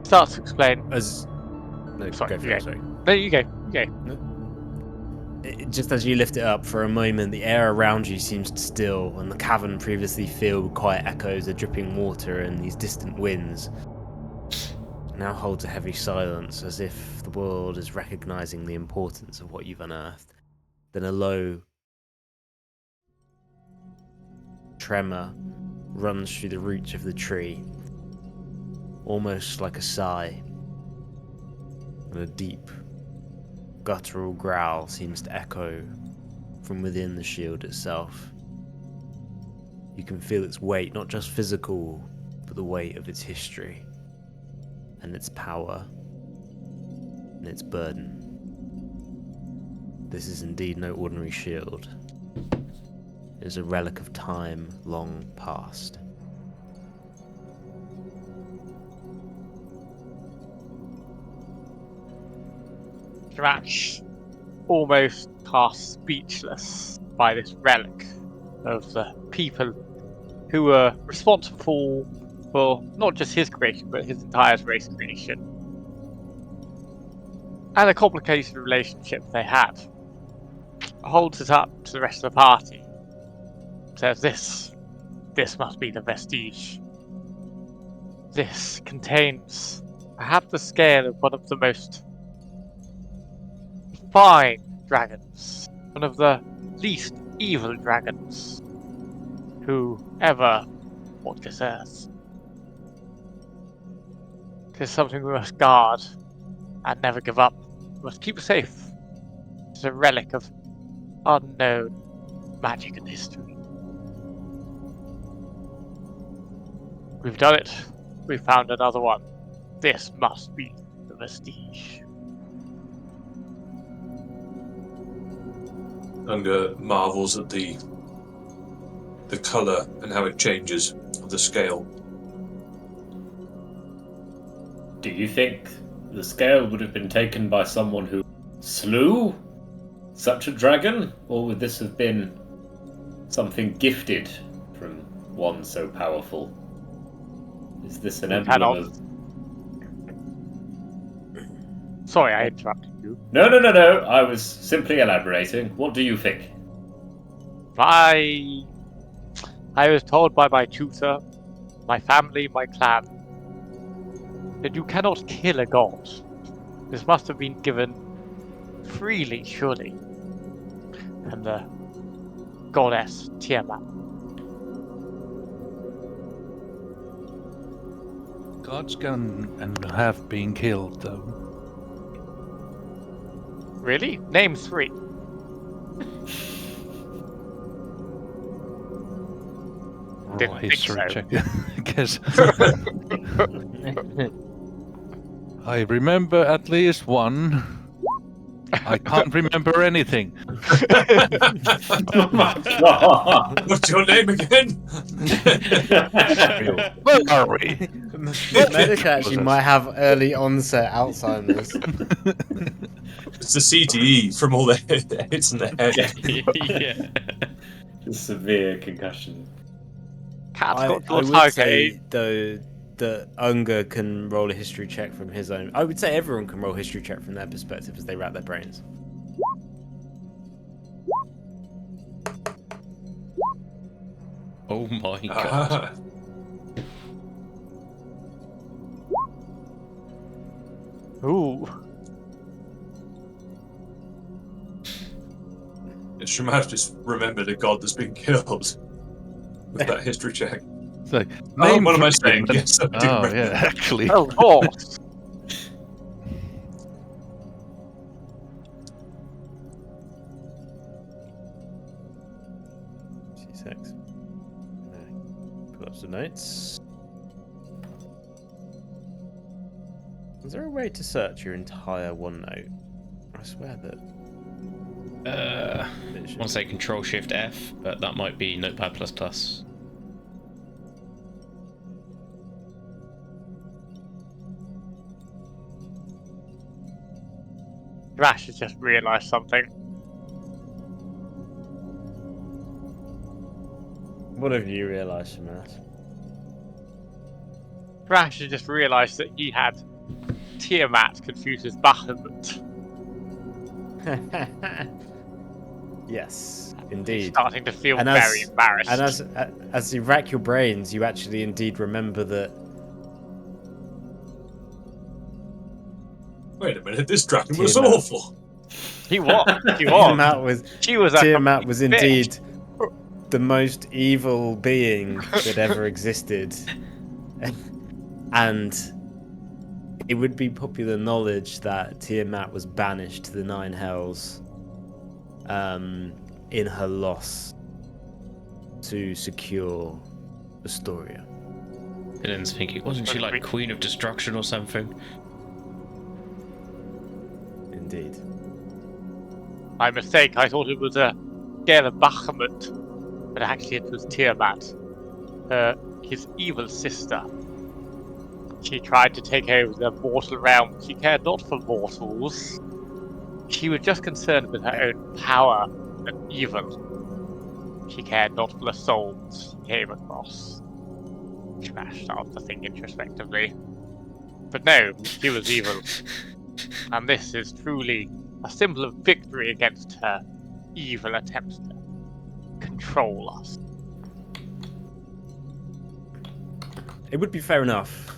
Starts to explain. As no, Sorry, go for you it. go. Sorry. No, you go. Just as you lift it up for a moment, the air around you seems to still, and the cavern previously filled with quiet echoes of dripping water and these distant winds now holds a heavy silence, as if the world is recognizing the importance of what you've unearthed. Then a low tremor runs through the roots of the tree, almost like a sigh, and a deep, guttural growl seems to echo from within the shield itself. You can feel its weight, not just physical, but the weight of its history, and its power, and its burden. This is indeed no ordinary shield. It is a relic of time long past. Dratch, almost cast speechless by this relic of the people who were responsible for for not just his creation, but his entire race creation. And the complicated relationship they had. Holds it up to the rest of the party. Says this must be the vestige. This contains perhaps the scale of one of the most fine dragons, one of the least evil dragons who ever walked this earth. It is something we must guard and never give up. We must keep safe. It's a relic of unknown magic and history. We've done it. We found another one. This must be the vestige. Unger marvels at the colour and how it changes of the scale. Do you think the scale would have been taken by someone who slew such a dragon? Or would this have been something gifted from one so powerful? Is this an emblem of... Sorry, I interrupted you. No. I was simply elaborating. What do you think? I was told by my tutor, my family, my clan, that you cannot kill a god. This must have been given freely, surely. And the goddess Tiamat. Gods can and have been killed, though. Really? Name 3. Didn't think History so. check. I guess. I remember at least one. I can't remember anything. Oh my god! What's your name again? Where are we? Medic actually might have early onset Alzheimer's. It's the CTE from all the hits in the head. Yeah. Just severe concussion. Cat's I got would Lord say, though, that Unger can roll a history check from his own. I would say everyone can roll a history check from their perspective as they rack their brains. Oh my god. Ooh. Just remembered a god that's been killed with that history check. It's like, Oh, name what am I three, saying? but- Yes, I do Oh, remember. yeah, actually. Oh, of course. C6. Pull up some notes. Is there a way to search your entire OneNote? I swear that. I want to say Control Shift F, but that might be Notepad++. Rash has just realised something. What have you realised, Shamas? Rash has just realised that he had Tiamat confused with Bahamut. Yes, He's indeed. starting to feel And very embarrassed. And as you rack your brains, you actually indeed remember that. Wait a minute, this dragon was Tiamat. awful. He was. He was. She was a Tiamat was complete indeed the most evil being that ever existed. And it would be popular knowledge that Tiamat was banished to the Nine Hells in her loss to secure Astoria. Villains thinking, wasn't she like Queen of Destruction or something? Indeed. My mistake. I thought it was a scale of Bahamut, but actually it was Tiamat, his evil sister. She tried to take over the mortal realm. She cared not for mortals. She was just concerned with her own power and evil. She cared not for the souls she came across. Shamash starts to think introspectively. But no, she was evil. And this is truly a symbol of victory against her evil attempts to control us. It would be fair enough.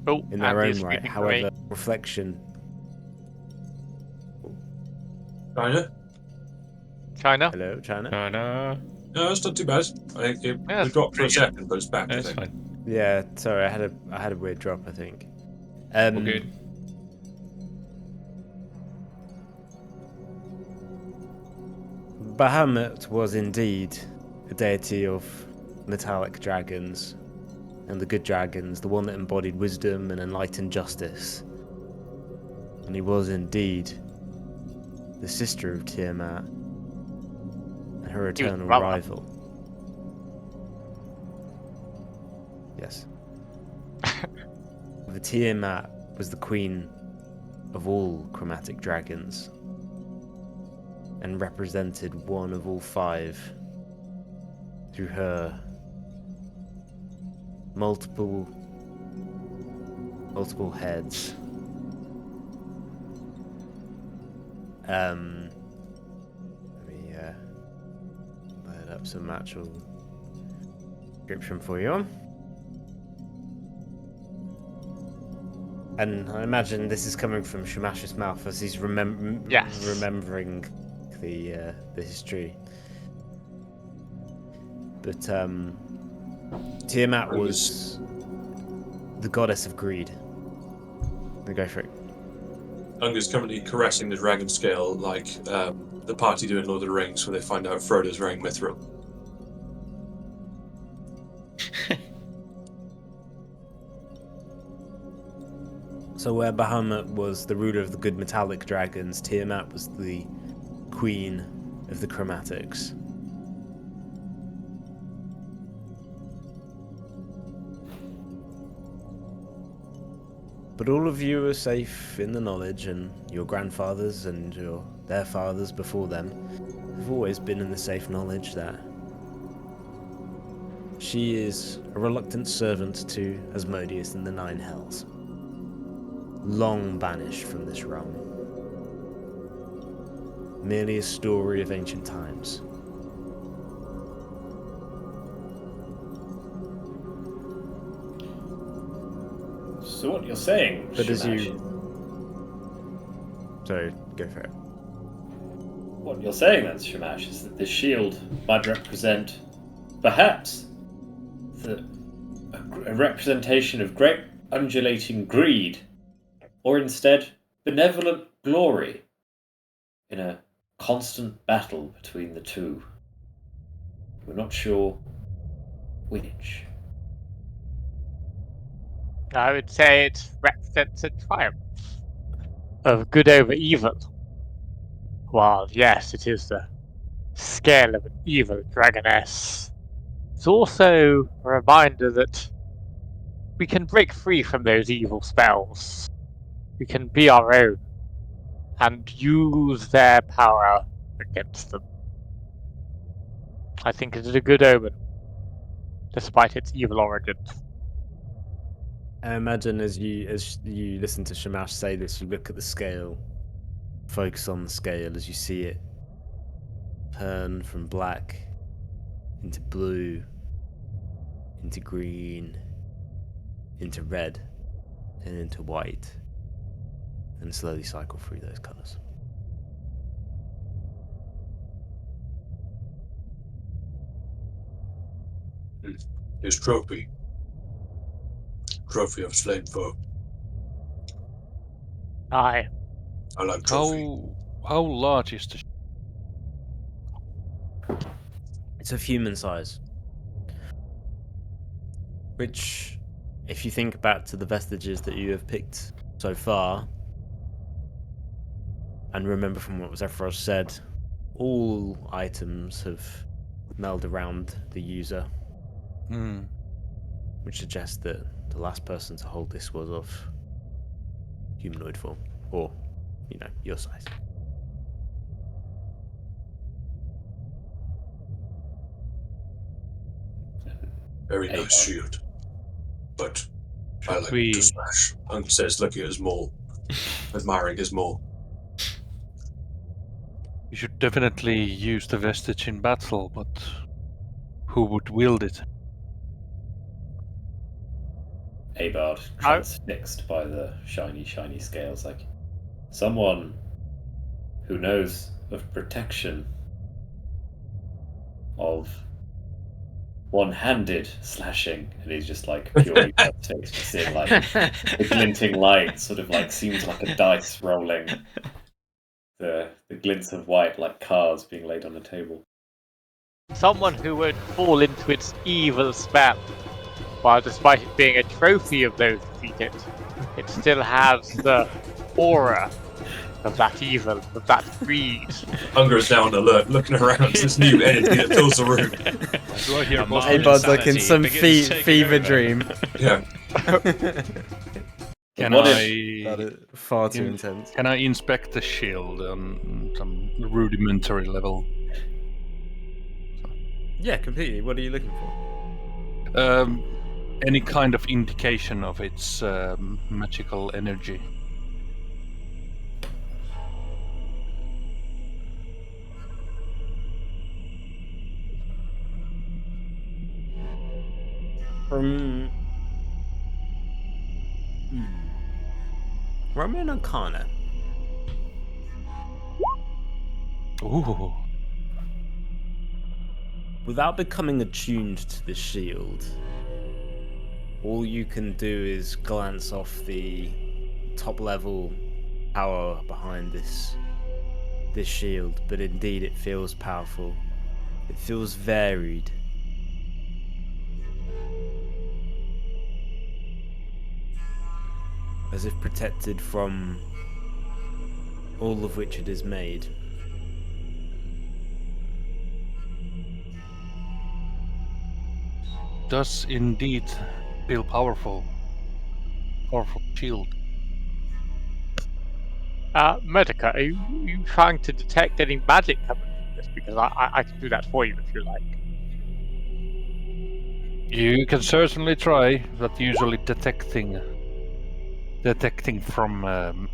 Oh, In their Andy own is right. speaking for me. However, reflection. China? China? Hello, China. No, No, it's not too bad. I think it Yeah, we dropped for a pretty good. second, but it's back. I it's think. fine. Yeah, sorry, I had a weird drop, I think. All good. Bahamut was indeed a deity of metallic dragons, and the good dragons, the one that embodied wisdom and enlightened justice. And he was indeed the sister of Tiamat and her He was eternal brother. rival. Yes. The Tiamat was the queen of all chromatic dragons and represented one of all five through her multiple heads. Let me load up some actual description for you. And I imagine this is coming from Shamash's mouth as he's Yes. remembering the history. But Tiamat was the goddess of greed. Go for it. Unga's currently caressing the dragon scale like the party doing Lord of the Rings when they find out Frodo's wearing mithril. So where Bahamut was the ruler of the good metallic dragons, Tiamat was the queen of the chromatics. But all of you are safe in the knowledge, and your grandfathers and their fathers before them have always been in the safe knowledge that she is a reluctant servant to Asmodeus in the Nine Hells, long banished from this realm. Merely a story of ancient times. So what you're saying, But as Shamash, you... Sorry, go for it. what you're saying then, Shamash, is that this shield might represent, perhaps, a representation of great undulating greed, or instead benevolent glory, in a constant battle between the two. We're not sure which. I would say it represents a triumph of good over evil. While, yes, it is the scale of an evil dragoness, it's also a reminder that we can break free from those evil spells. We can be our own and use their power against them. I think it is a good omen, despite its evil origins. I imagine as you listen to Shamash say this, you look at the scale, focus on the scale as you see it turn from black into blue, into green, into red, and into white, and slowly cycle through those colours. His trophy. Trophy of slain foe. Aye. I like trophy. How large is the? It's of human size. Which, if you think back to the vestiges that you have picked so far, and remember from what Zephyros said, all items have melded around the user, which suggests that the last person to hold this was of humanoid form, or, your size. Very Hey, nice shield. But I Should like we? to smash. Uncle says, looking at his maul, admiring his maul. We should definitely use the vestige in battle, but who would wield it? Abard, transfixed by the shiny, shiny scales, like someone who knows of protection, of one-handed slashing, and he's just like purely transfixed, just seeing like the glinting light, sort of like seems like a dice rolling. The glints of white like cards being laid on the table. Someone who would fall into its evil spell, while despite it being a trophy of those defeated, it still has the aura of that evil, of that greed. Hunger is now on alert, looking around. This new energy that fills the room. Do I hear My Abard's like in insanity some begins taking fever over. dream. Yeah. Can What That I? is far too in- intense. Can I inspect the shield on some rudimentary level? Yeah, completely. What are you looking for? Any kind of indication of its magical energy? From Roll me an Arcana. Ooh. Without becoming attuned to the shield, all you can do is glance off the top level power behind this shield, but indeed it feels powerful. It feels varied. As if protected from all of which it is made. Does indeed feel powerful. Powerful shield. Medica, are you trying to detect any magic coming from this? Because I can do that for you if you like. You can certainly try, but usually detecting from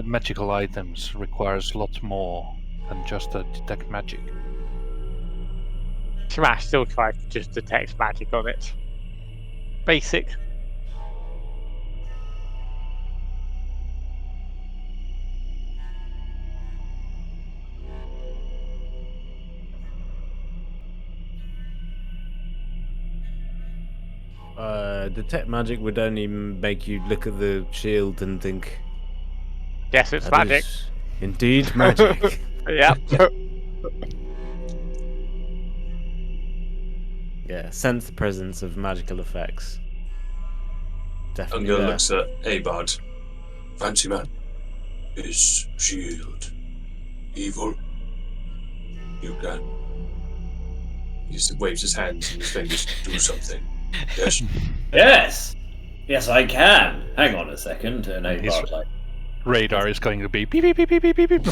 magical items requires a lot more than just to detect magic. Smash still tries to just detect magic on it. Basic. Detect magic would only make you look at the shield and think, Yes, it's "That magic. is indeed magic." Yep. Yeah, sense the presence of magical effects. Definitely Hunger there. looks at Abard. Fancy man. Is shield evil? You can. He waves his hands and his fingers. Do something. Yes. Yes! Yes, I can! Hang on a second. And And his- Abard, like, Radar is going to be beep beep beep beep beep beep beep.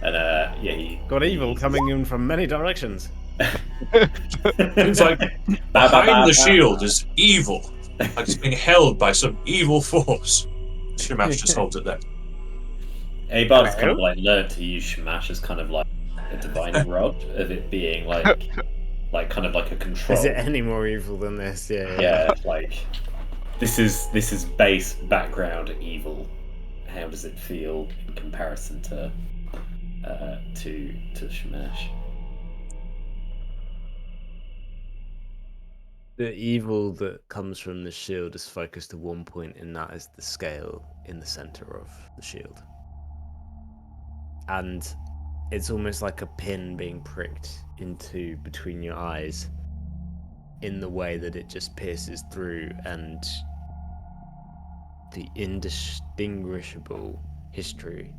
and yeah, he Got evil coming in from many directions. It's like behind the shield is evil. Like it's being held by some evil force. Shamash just holds it there. Abard's kind of like learned to use Shamash as kind of like a divining rod of it being like kind of like a control. Is it any more evil than this? Yeah. Yeah, like this is base background evil. How does it feel in comparison to Shamash? The evil that comes from the shield is focused to one point, and that is the scale in the center of the shield. And it's almost like a pin being pricked into between your eyes in the way that it just pierces through, and the indistinguishable history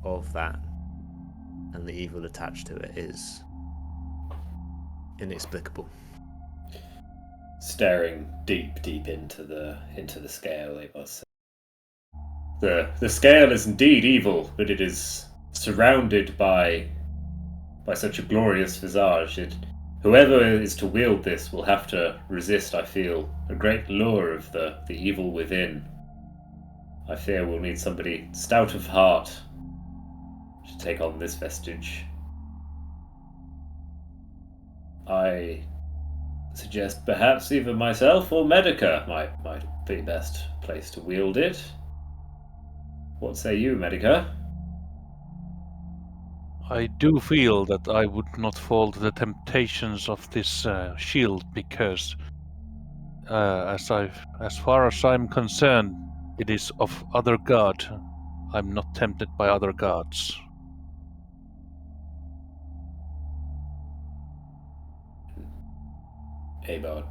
of that and the evil attached to it is inexplicable. Staring deep into the scale, Abard said. The scale is indeed evil, but it is surrounded by such a glorious visage. whoever is to wield this will have to resist, I feel, a great lure of the evil within. I fear we'll need somebody stout of heart to take on this vestige. I suggest perhaps either myself or Medica might be best placed to wield it. What say you, Medica? I do feel that I would not fall to the temptations of this shield because, as far as I'm concerned, it is of other god. I'm not tempted by other gods. Abard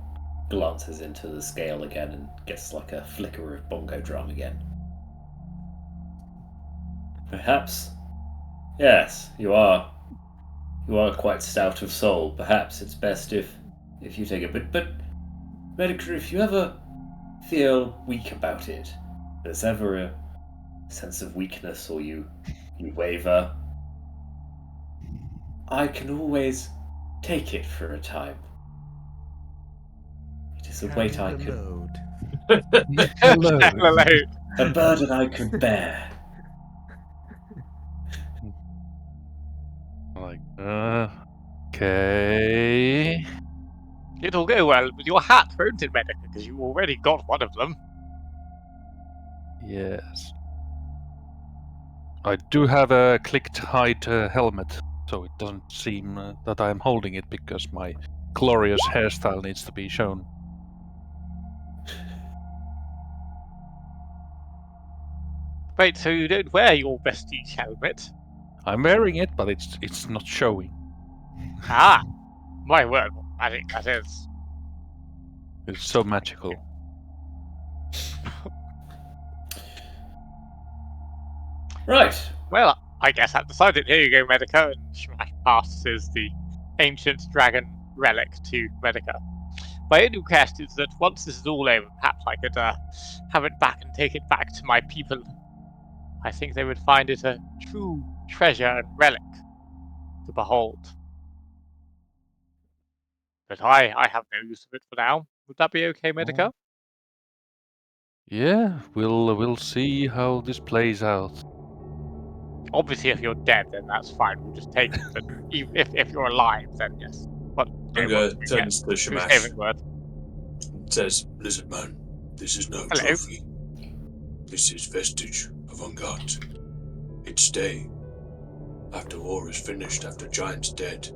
glances into the scale again and gets like a flicker of bongo drum again. Perhaps, yes, you are quite stout of soul. Perhaps it's best if you take it. But Medica, if you ever feel weak about it, there's ever a sense of weakness or you waver, I can always take it for a time. It is a weight I Carry the can, load. Hello. a burden I could bear. Like, okay. It'll go well with your hat, won't it, Medica? Because you already got one of them. Yes. I do have a clicked hide helmet, so it doesn't seem that I'm holding it because my glorious hairstyle needs to be shown. Wait, so you don't wear your vestige helmet? I'm wearing it, but it's not showing. Ah, my word, what magic that is. It's so magical. Right. Well, I guess I've decided. Here you go, Medica, and Shmash passes the ancient dragon relic to Medica. My only request is that once this is all over, perhaps I could have it back and take it back to my people. I think they would find it a true treasure and relic to behold. But I have no use of it for now. Would that be okay, Medica? Yeah, we'll see how this plays out. Obviously, if you're dead, then that's fine. We'll just take it. But if you're alive, then yes. But Unger turns to who's Shamash favorite word? and says, "Listen, man, this is no Hello. trophy. This is vestige of Ungart. It'd stay. After war is finished, after Giant's dead,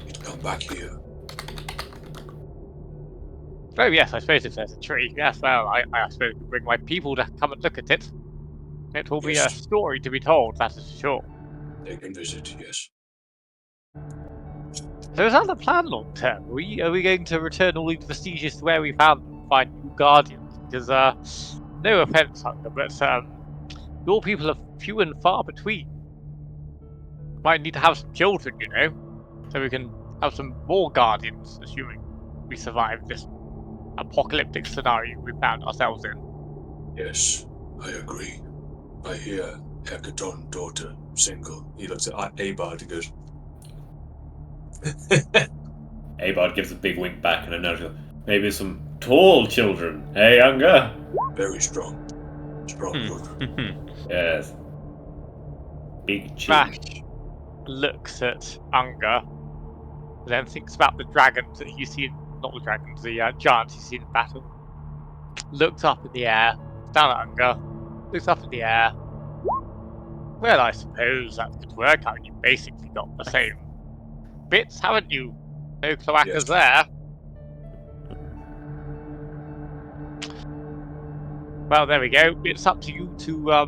it'd come back here. Oh yes, I suppose if there's a tree, yes. Well, I suppose we bring my people to come and look at it. It will be a Yes. story to be told. That is for sure. They can visit, yes. So is that the plan long term? Are we going to return all these vestiges to where we found them and find new guardians? Because no offense, Hunger, but your people are few and far between. Might need to have some children, you know, so we can have some more guardians, assuming we survive this apocalyptic scenario we found ourselves in. Yes, I agree. I hear Hekaton, daughter, single. He looks at Abard and goes, Abard gives a big wink back and a nudge. Maybe some tall children, hey, Unger? very strong. Strong children. Yes. Big chin. Smash looks at Unger, then thinks about the dragons that he's seen, not the dragons, the giants he's seen in battle. Looks up in the air, down at Unger, looks up in the air. Well, I suppose that could work out. You basically got the same bits, haven't you? No cloacas Yes. there. Well, there we go. It's up to you to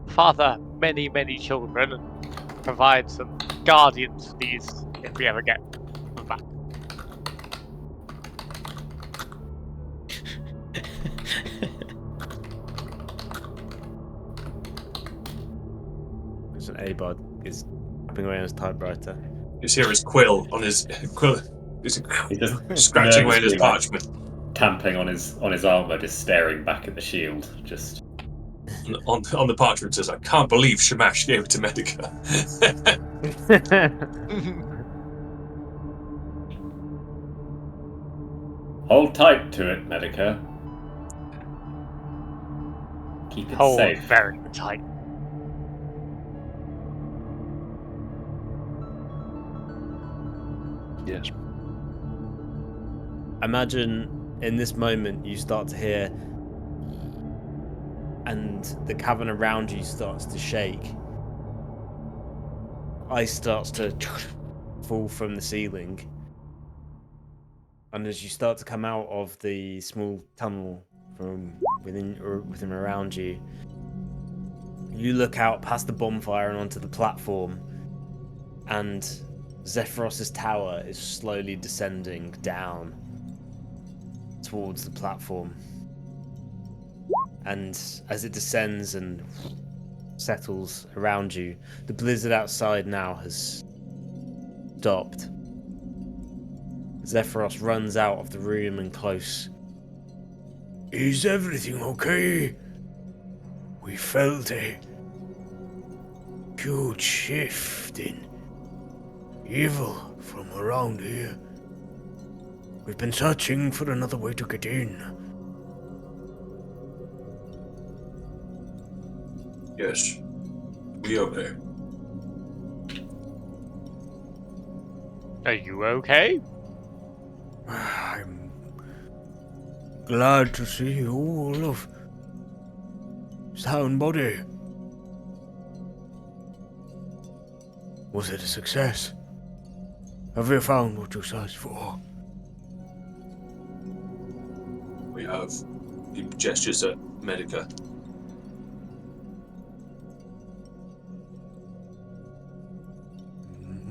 father many, many children and provide some guardians for these if we ever get them back. There's an Abard is tapping away on his typewriter. You just hear his quill on his quill. He's just scratching away at his nervously, like, parchment. Tamping on his armor, just staring back at the shield. Just On the parchment says, "I can't believe Shamash gave it to Medica." Hold tight to it, Medica. Keep it Hold safe. very tight. Yes. Imagine in this moment you start to hear, and the cavern around you starts to shake. Ice starts to fall from the ceiling. And as you start to come out of the small tunnel from within around you, you look out past the bonfire and onto the platform, and Zephyros's tower is slowly descending down towards the platform. And as it descends and settles around you, the blizzard outside now has stopped. Zephyros runs out of the room and close. Is everything okay? We felt a huge shift in evil from around here. We've been searching for another way to get in. Yes. We okay. Are you okay? I'm glad to see all of sound body. Was it a success? Have you found what you searched for? We have. He gestures at Medica.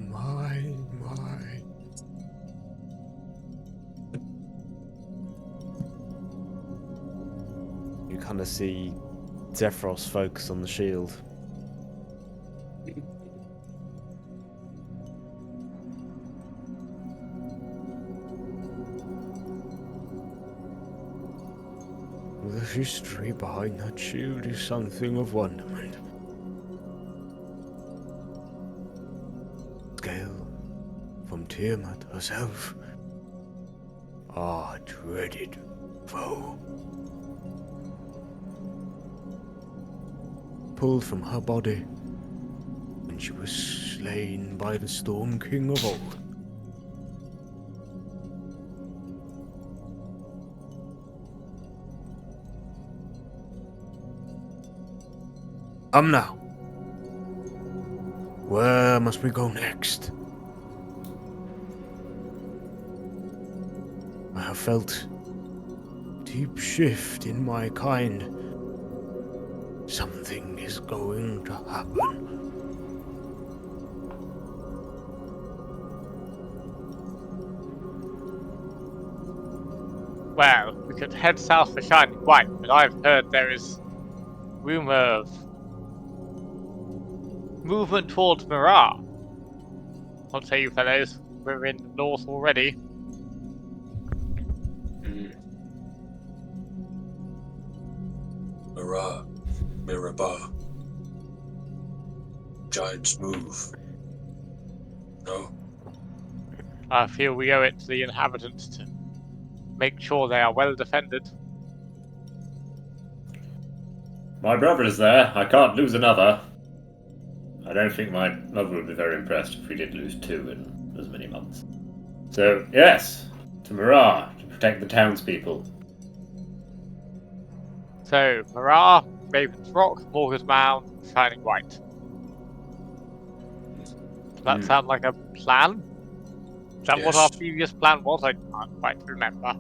My. You kind of see Zephyros focus on the shield. The history behind that shield is something of wonderment. Scale from Tiamat herself, our dreaded foe. Pulled from her body when she was slain by the Storm King of old. Come now. Where must we go next? I have felt deep shift in my kind. Something is going to happen. Well, we could head south for Shining White, but I've heard there is rumor of movement towards Mirrah. What say you fellows? We're in the north already. Mirabah. Giants move. No? I feel we owe it to the inhabitants to make sure they are well defended. My brother is there. I can't lose another. I don't think my mother would be very impressed if we did lose two in as many months. So, yes, to Mirrah, to protect the townspeople. So, Mirrah, Raven's Rock, Morgan's Mound, Shining White. Does that sound like a plan? Is that what our Yes. previous plan was? I can't quite remember.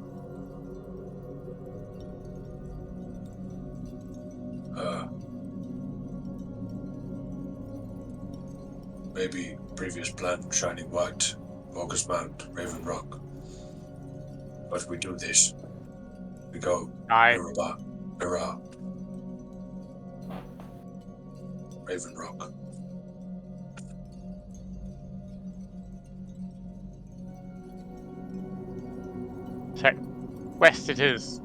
Maybe previous plan, Shining White, August Mount, Raven Rock. But we do this. We go Mirabah, Mirrah, Raven Rock. So, west it is.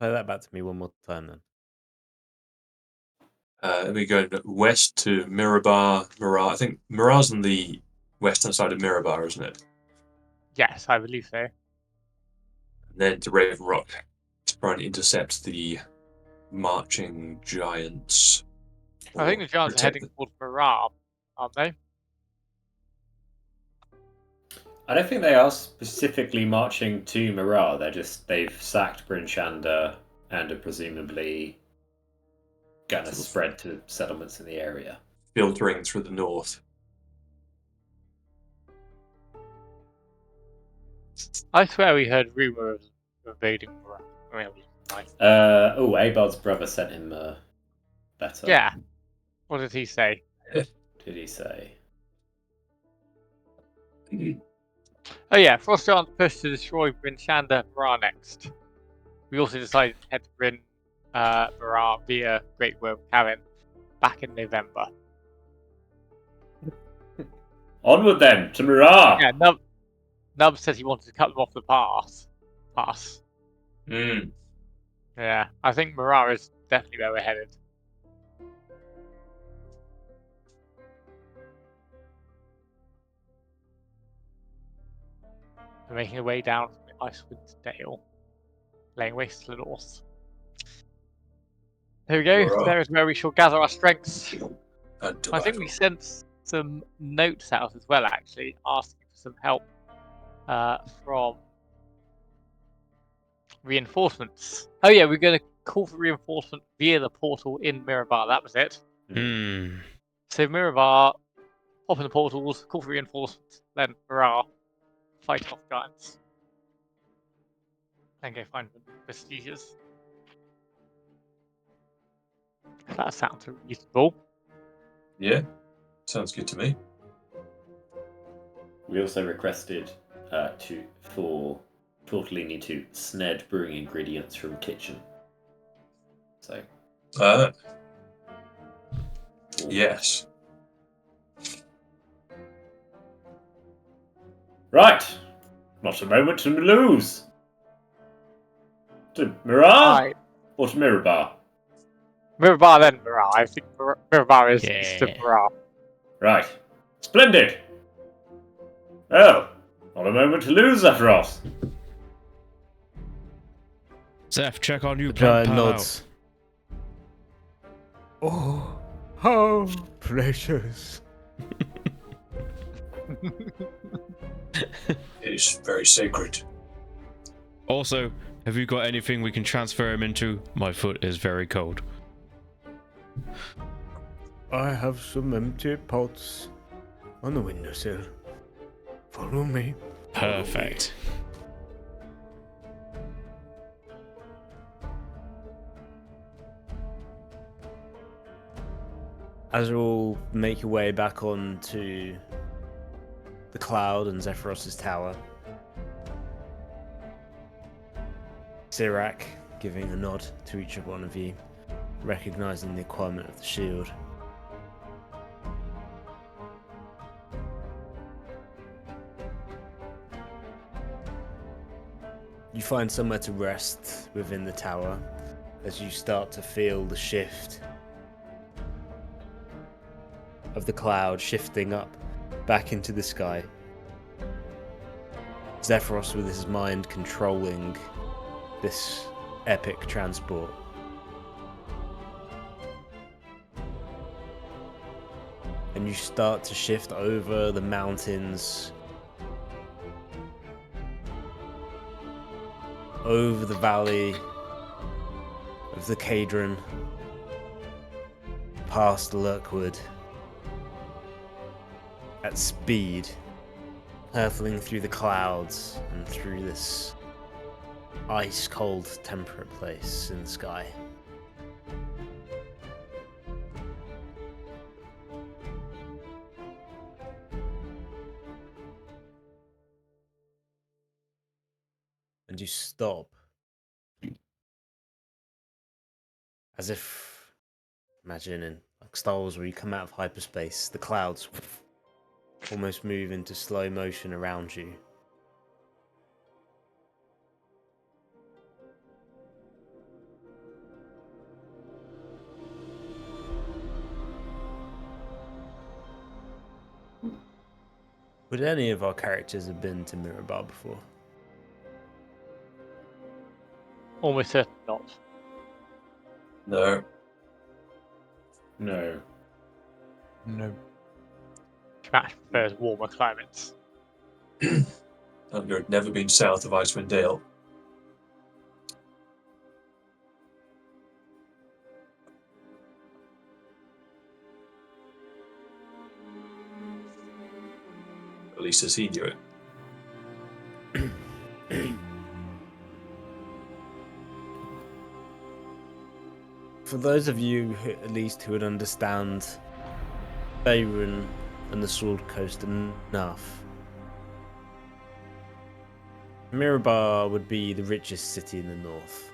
Play that back to me one more time then. We're going west to Mirabar. I think Mirar's on the western side of Mirabar, isn't it? Yes, I believe so. And then to Raven Rock to try and intercept the marching giants. I think or the giants are protect heading towards Maram, aren't they? I don't think they are specifically marching to Mirar. They've sacked Bryn Shander and are presumably going to Sort of- spread to settlements in the area. filtering through the north. I swear we heard rumours of invading Maram. I mean, it was nice. Abard's brother sent him a letter. Yeah. What did he say? Did he say? Oh yeah, Frost Giants pushed to destroy Bryn Shander Marar next. We also decided to head to Bryn Marar via Great Worm Cavern back in November. Onward then to Mirar. Yeah, Nub said he wanted to cut them off the pass. Mm. Yeah, I think Marar is definitely where we're headed. We're making our way down from the Icewind Dale, laying waste to the north. There we go. Marar. There is where we shall gather our strengths. And to I think we battle. sent some notes out as well, actually, asking for some help from reinforcements. Oh yeah, we're going to call for reinforcement via the portal in Mirabar. That was it. Hmm. So Mirabar, pop in the portals, call for reinforcements, then Mirar, fight off giants. Then go find the vestiges. That sounds reasonable. Yeah, sounds good to me. We also requested for Tortellini to sned brewing ingredients from kitchen. So Yes. right, not a moment to lose. To Mirar Right. or to Mirabar? Mirabar, then Mirar. I think Mirabar is east of Yeah. Mirar. Right, splendid. Oh, not a moment to lose, Zephyros. Zeph, check on you. The Plant giant pal out. nods. Oh, how precious. It is very sacred. Also, have you got anything we can transfer him into? My foot is very cold. I have some empty pots on the windowsill. Follow me. Perfect. As you all make your way back onto the cloud and Zephyros's tower, Sirac giving a nod to each one of you, recognizing the requirement of the shield. You find somewhere to rest within the tower as you start to feel the shift of the cloud shifting up back into the sky. Zephyros with his mind controlling this epic transport. And you start to shift over the mountains, over the valley of the Cadron, past Lurkwood, at speed, hurtling through the clouds and through this ice-cold, temperate place in the sky. And you stop, as if, imagine in like Star Wars where you come out of hyperspace, the clouds almost move into slow motion around you. Would any of our characters have been to Mirabar before? Almost certainly not. No. No. No. Smash prefers warmer climates. And you've never been south of Icewind Dale. At least as he knew it. For those of you at least who would understand Faerun and the Sword Coast enough, Mirabar would be the richest city in the north.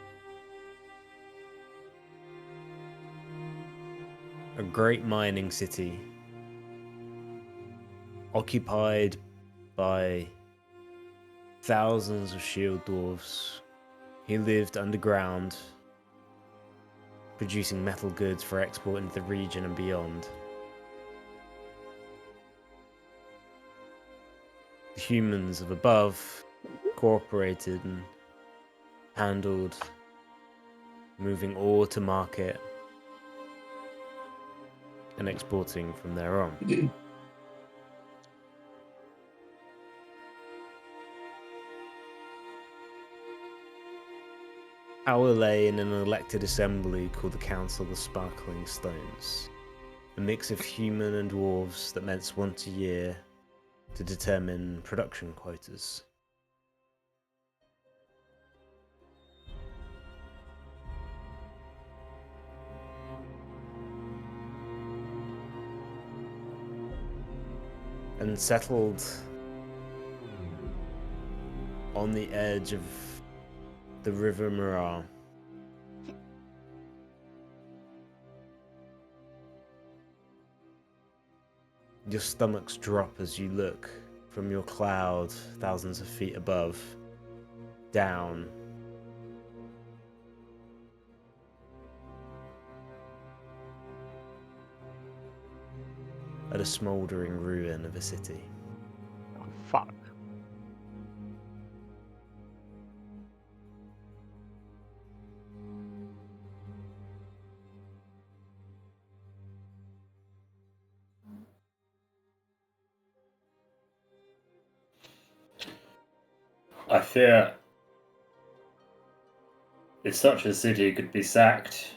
A great mining city, occupied by thousands of shield dwarves. He lived underground, producing metal goods for export into the region and beyond. The humans of above cooperated and handled moving ore to market and exporting from there on. Power lay in an elected assembly called the Council of the Sparkling Stones, a mix of human and dwarves that met once a year to determine production quotas. And settled on the edge of the River Mirrah. Your stomachs drop as you look from your cloud thousands of feet above down at a smouldering ruin of a city. Oh, fuck. I fear if such a city could be sacked,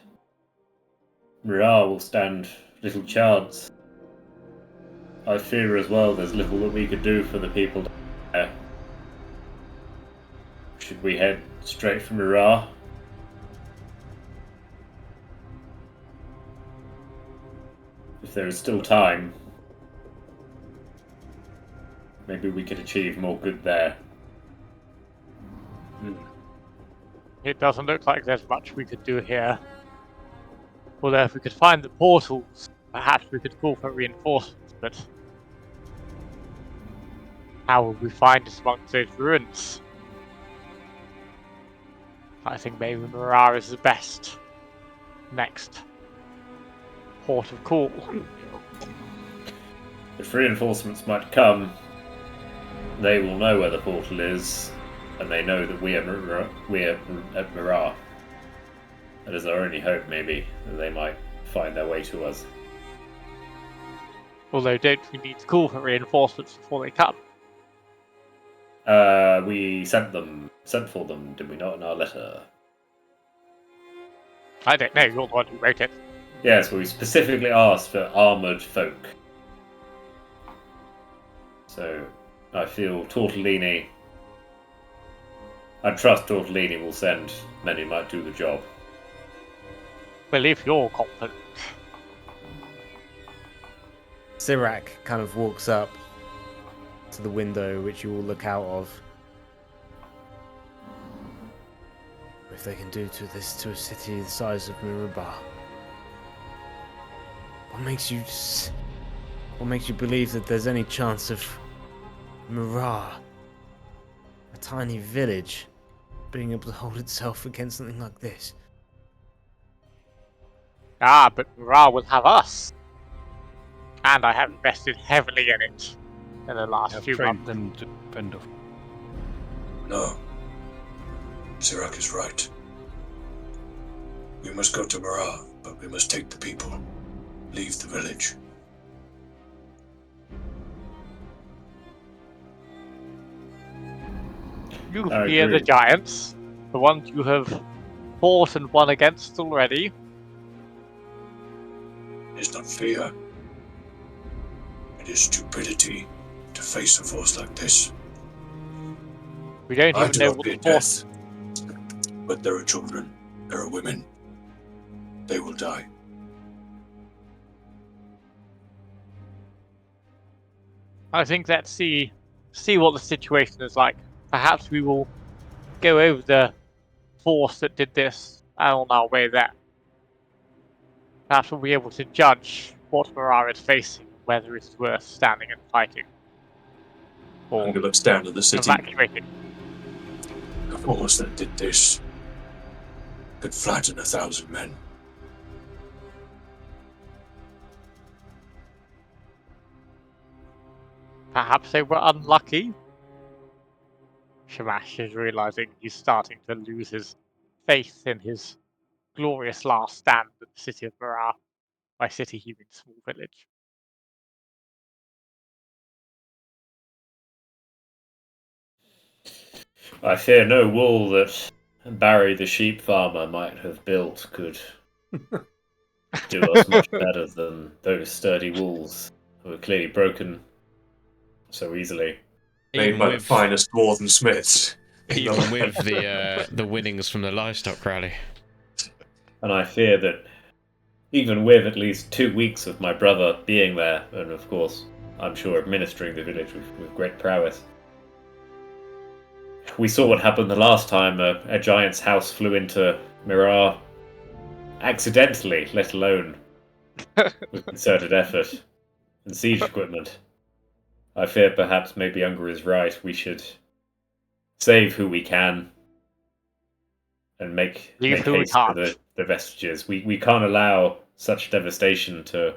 Mirrah will stand little chance. I fear as well there's little that we could do for the people there. Should we head straight for Mirrah? If there is still time, maybe we could achieve more good there. It doesn't look like there's much we could do here. Although if we could find the portals, perhaps we could call for reinforcements, but how will we find us amongst those ruins? I think maybe Mirrah is the best next port of call. If reinforcements might come, they will know where the portal is, and they know that we are at Mirrah. That is our only hope, maybe, that they might find their way to us. Although don't we need to call for reinforcements before they come? We sent for them, did we not, in our letter? I don't know, you're the one who wrote it. Yes, we specifically asked for armoured folk. So, I feel Tortellini... I trust Tortellini will send men who might do the job. Well, if you're confident. Sirac kind of walks up to the window which you all look out of. If they can do to this to a city the size of Mirabar, what makes you believe that there's any chance of Mirrah, a tiny village, being able to hold itself against something like this? Ah, but Mirrah will have us. And I have invested heavily in it. in the We last have few trained months. them to defend of. No. Sirak is right. We must go to Marah, but we must take the people. Leave the village. You I fear the agree. giants, the ones you have fought and won against already. It is not fear. It is stupidity to face a force like this. We don't I even do know not what fear the force. death. But there are children. There are women. They will die. I think let's see what the situation is like. Perhaps we will go over the force that did this on our way there. Perhaps we'll be able to judge what Marah is facing, whether it's worth standing and fighting or Hunger looks down at the city. evacuating. The force that did this could flatten 1,000 men. Perhaps they were unlucky. Shamash is realizing he's starting to lose his faith in his glorious last stand at the city of Marah. By city, he means small village. I fear no wall that Barry the sheep farmer might have built could do us much better than those sturdy walls that were clearly broken so easily. Made Even by the with finest dwarven smiths. in the even land. with the winnings from the livestock rally. And I fear that even with at least 2 weeks of my brother being there, and of course, I'm sure administering the village with great prowess, we saw what happened the last time a giant's house flew into Mirror accidentally, let alone with concerted effort and siege equipment. I fear perhaps maybe Unger is right. We should save who we can and make Leave who we haste to can't. the vestiges. We can't allow such devastation to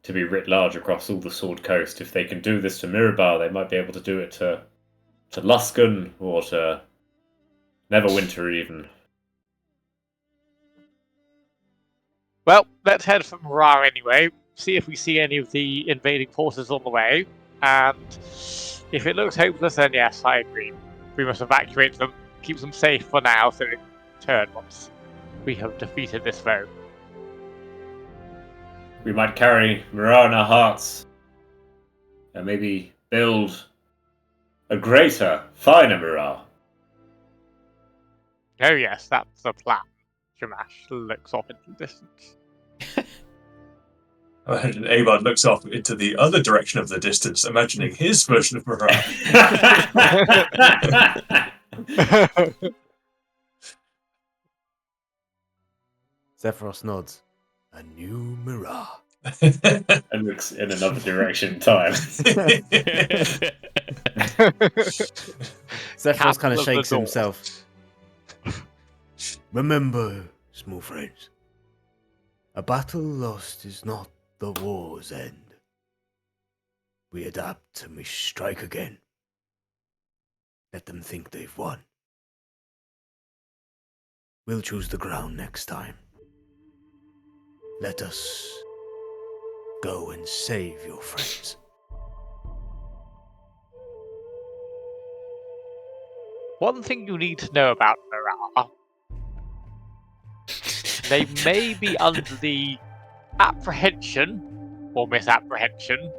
be writ large across all the Sword Coast. If they can do this to Mirabar, they might be able to do it to Luskan or to Neverwinter even. Well, let's head for Marah anyway. See if we see any of the invading forces on the way. And if it looks hopeless, then yes, I agree. We must evacuate them, keep them safe for now, so they can return once we have defeated this foe. We might carry Mirror in our hearts and maybe build a greater, finer Mirror. Oh yes, that's the plan. Shamash looks off into the distance. And Abad looks off into the other direction of the distance, imagining his version of Marah. Sephiroth nods. A new mirror. And looks in another direction time. Sephiroth kind of Capital of the shakes North. himself. Remember, small friends, a battle lost is not the war's end. We adapt and we strike again. Let them think they've won. We'll choose the ground next time. Let us go and save your friends. One thing you need to know about Marah, they may be under the apprehension or misapprehension,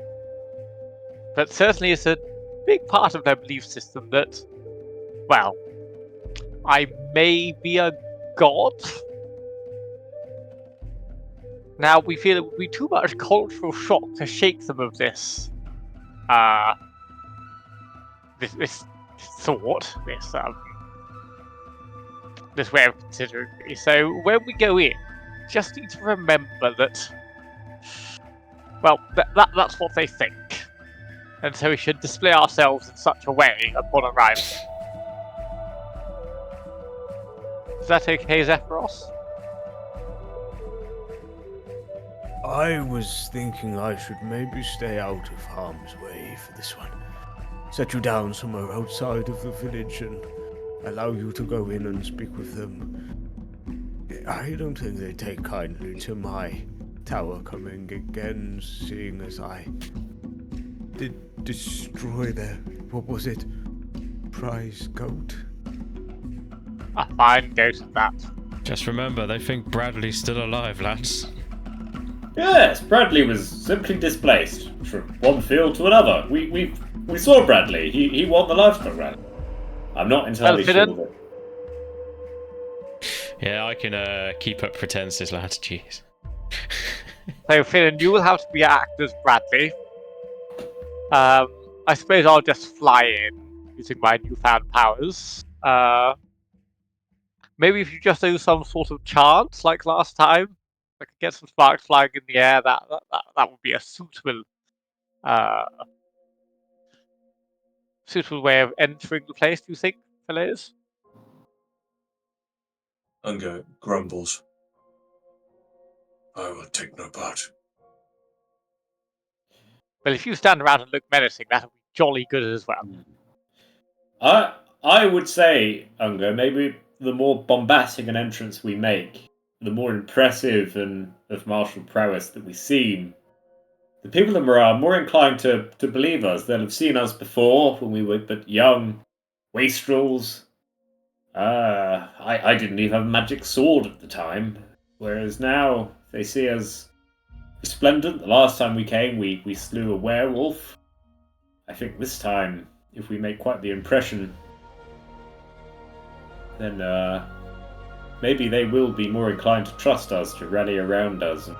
but certainly it's a big part of their belief system that, well, I may be a god. Now, we feel it would be too much cultural shock to shake them of this, this thought, this way of considering me. So when we go in, just need to remember that, well, that's what they think. And so we should display ourselves in such a way upon arrival. Is that okay, Zephyros? I was thinking I should maybe stay out of harm's way for this one. Set you down somewhere outside of the village and allow you to go in and speak with them. I don't think they take kindly to my tower coming again, seeing as I did destroy their, what was it, prize goat? A fine goat at that. Just remember, they think Bradley's still alive, lads. Yes, Bradley was simply displaced from one field to another. We saw Bradley. He won the livestock rally. I'm not entirely sure Fidden. that. Yeah, I can keep up pretenses, lads. Jeez. So, Finn, you will have to be act as Bradley. I suppose I'll just fly in using my newfound powers. Maybe if you just do some sort of chant like last time, I could get some sparks flying in the air. That would be a suitable way of entering the place. Do you think, fellows? Unger grumbles. I will take no part. Well, if you stand around and look menacing, that'll be jolly good as well. I would say, Unger, maybe the more bombastic an entrance we make, the more impressive and of martial prowess that we seem, the people of Mirage are more inclined to believe us. They'll have seen us before when we were but young wastrels. I didn't even have a magic sword at the time, whereas now they see us resplendent. The last time we came, we slew a werewolf. I think this time, if we make quite the impression, then maybe they will be more inclined to trust us, to rally around us, and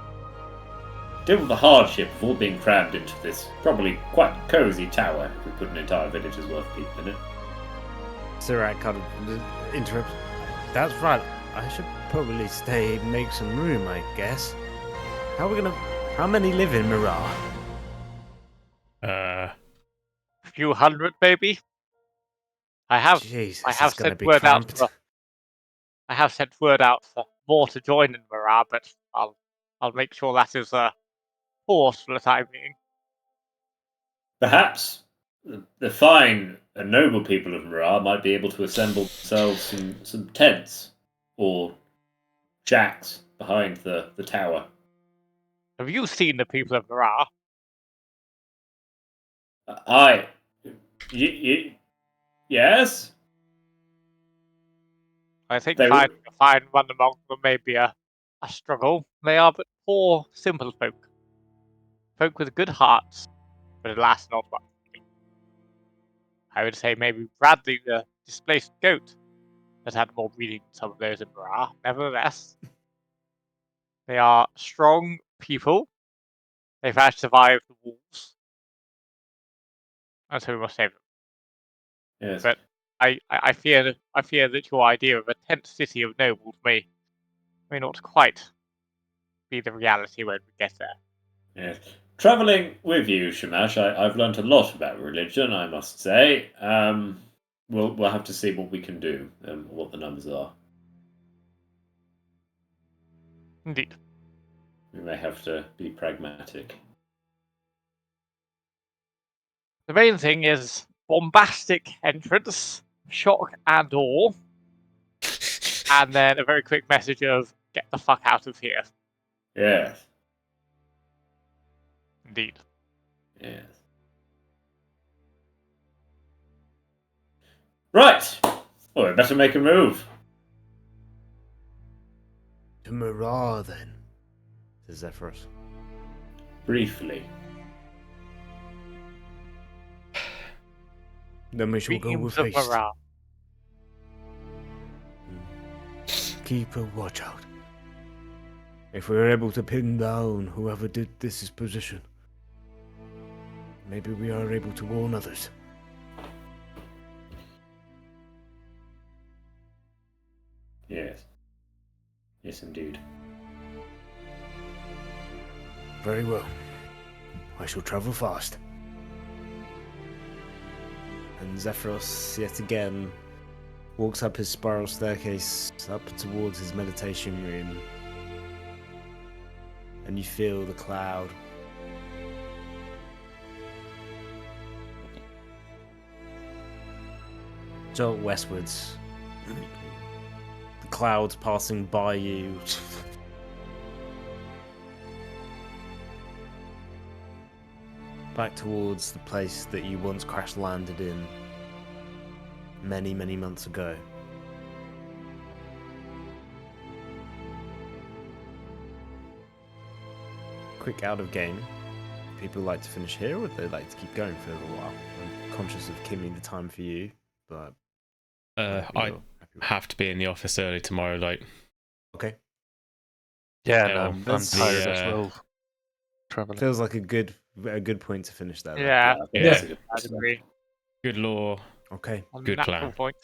deal with the hardship of all being crammed into this probably quite cosy tower if we put an entire village's worth of people in it. Sirak kind of interrupts. That's right. I should probably stay and make some room, I guess. How many live in Mirage? A few hundred, maybe. I have Jesus, I have it's gonna sent be word out cramped. for more to join in Mirage, but I'll make sure that is forced for the time being. Perhaps the fine and noble people of Mirage might be able to assemble themselves some tents or shacks behind the tower. Have you seen the people of Mirage? Yes? I think They finding a fine one among them may be a struggle. They are but poor, simple folk with good hearts, but alas, not much. I would say maybe Bradley, the displaced goat, has had more breeding than some of those in Mirage. Nevertheless, they are strong people. They've had to survive the wolves, and so we must save them. Yes. But I fear that your idea of a tent city of nobles may not quite be the reality when we get there. Yes. Travelling with you, Shamash, I've learnt a lot about religion, I must say. We'll have to see what we can do, what the numbers are. Indeed. We may have to be pragmatic. The main thing is bombastic entrance, shock and awe, and then a very quick message of get the fuck out of here. Yes. Indeed. Yes. Right. Well, we better make a move. To Mirage, then, says Zephyrus. Briefly. Then we shall go with Beams of haste. morale. Keep a watch out. If we're able to pin down whoever did this position, maybe we are able to warn others. Yes. Yes, indeed. Very well. I shall travel fast. And Zephyros, yet again, walks up his spiral staircase up towards his meditation room. and you feel the cloud jolt westwards. The clouds passing by you. Back towards the place that you once crash landed in many, many months ago. Quick out of game. People like to finish here, or would they like to keep going for a little while? I'm conscious of killing the time for you, but I have to be in the office early tomorrow. Like, okay. Yeah, Yeah, no, well, I'm that's tired the, as well. Traveling. Feels like a good point to finish that. then. Yeah, I think Yeah. that's a good I'd agree. good law, Okay. On Good natural plan. point.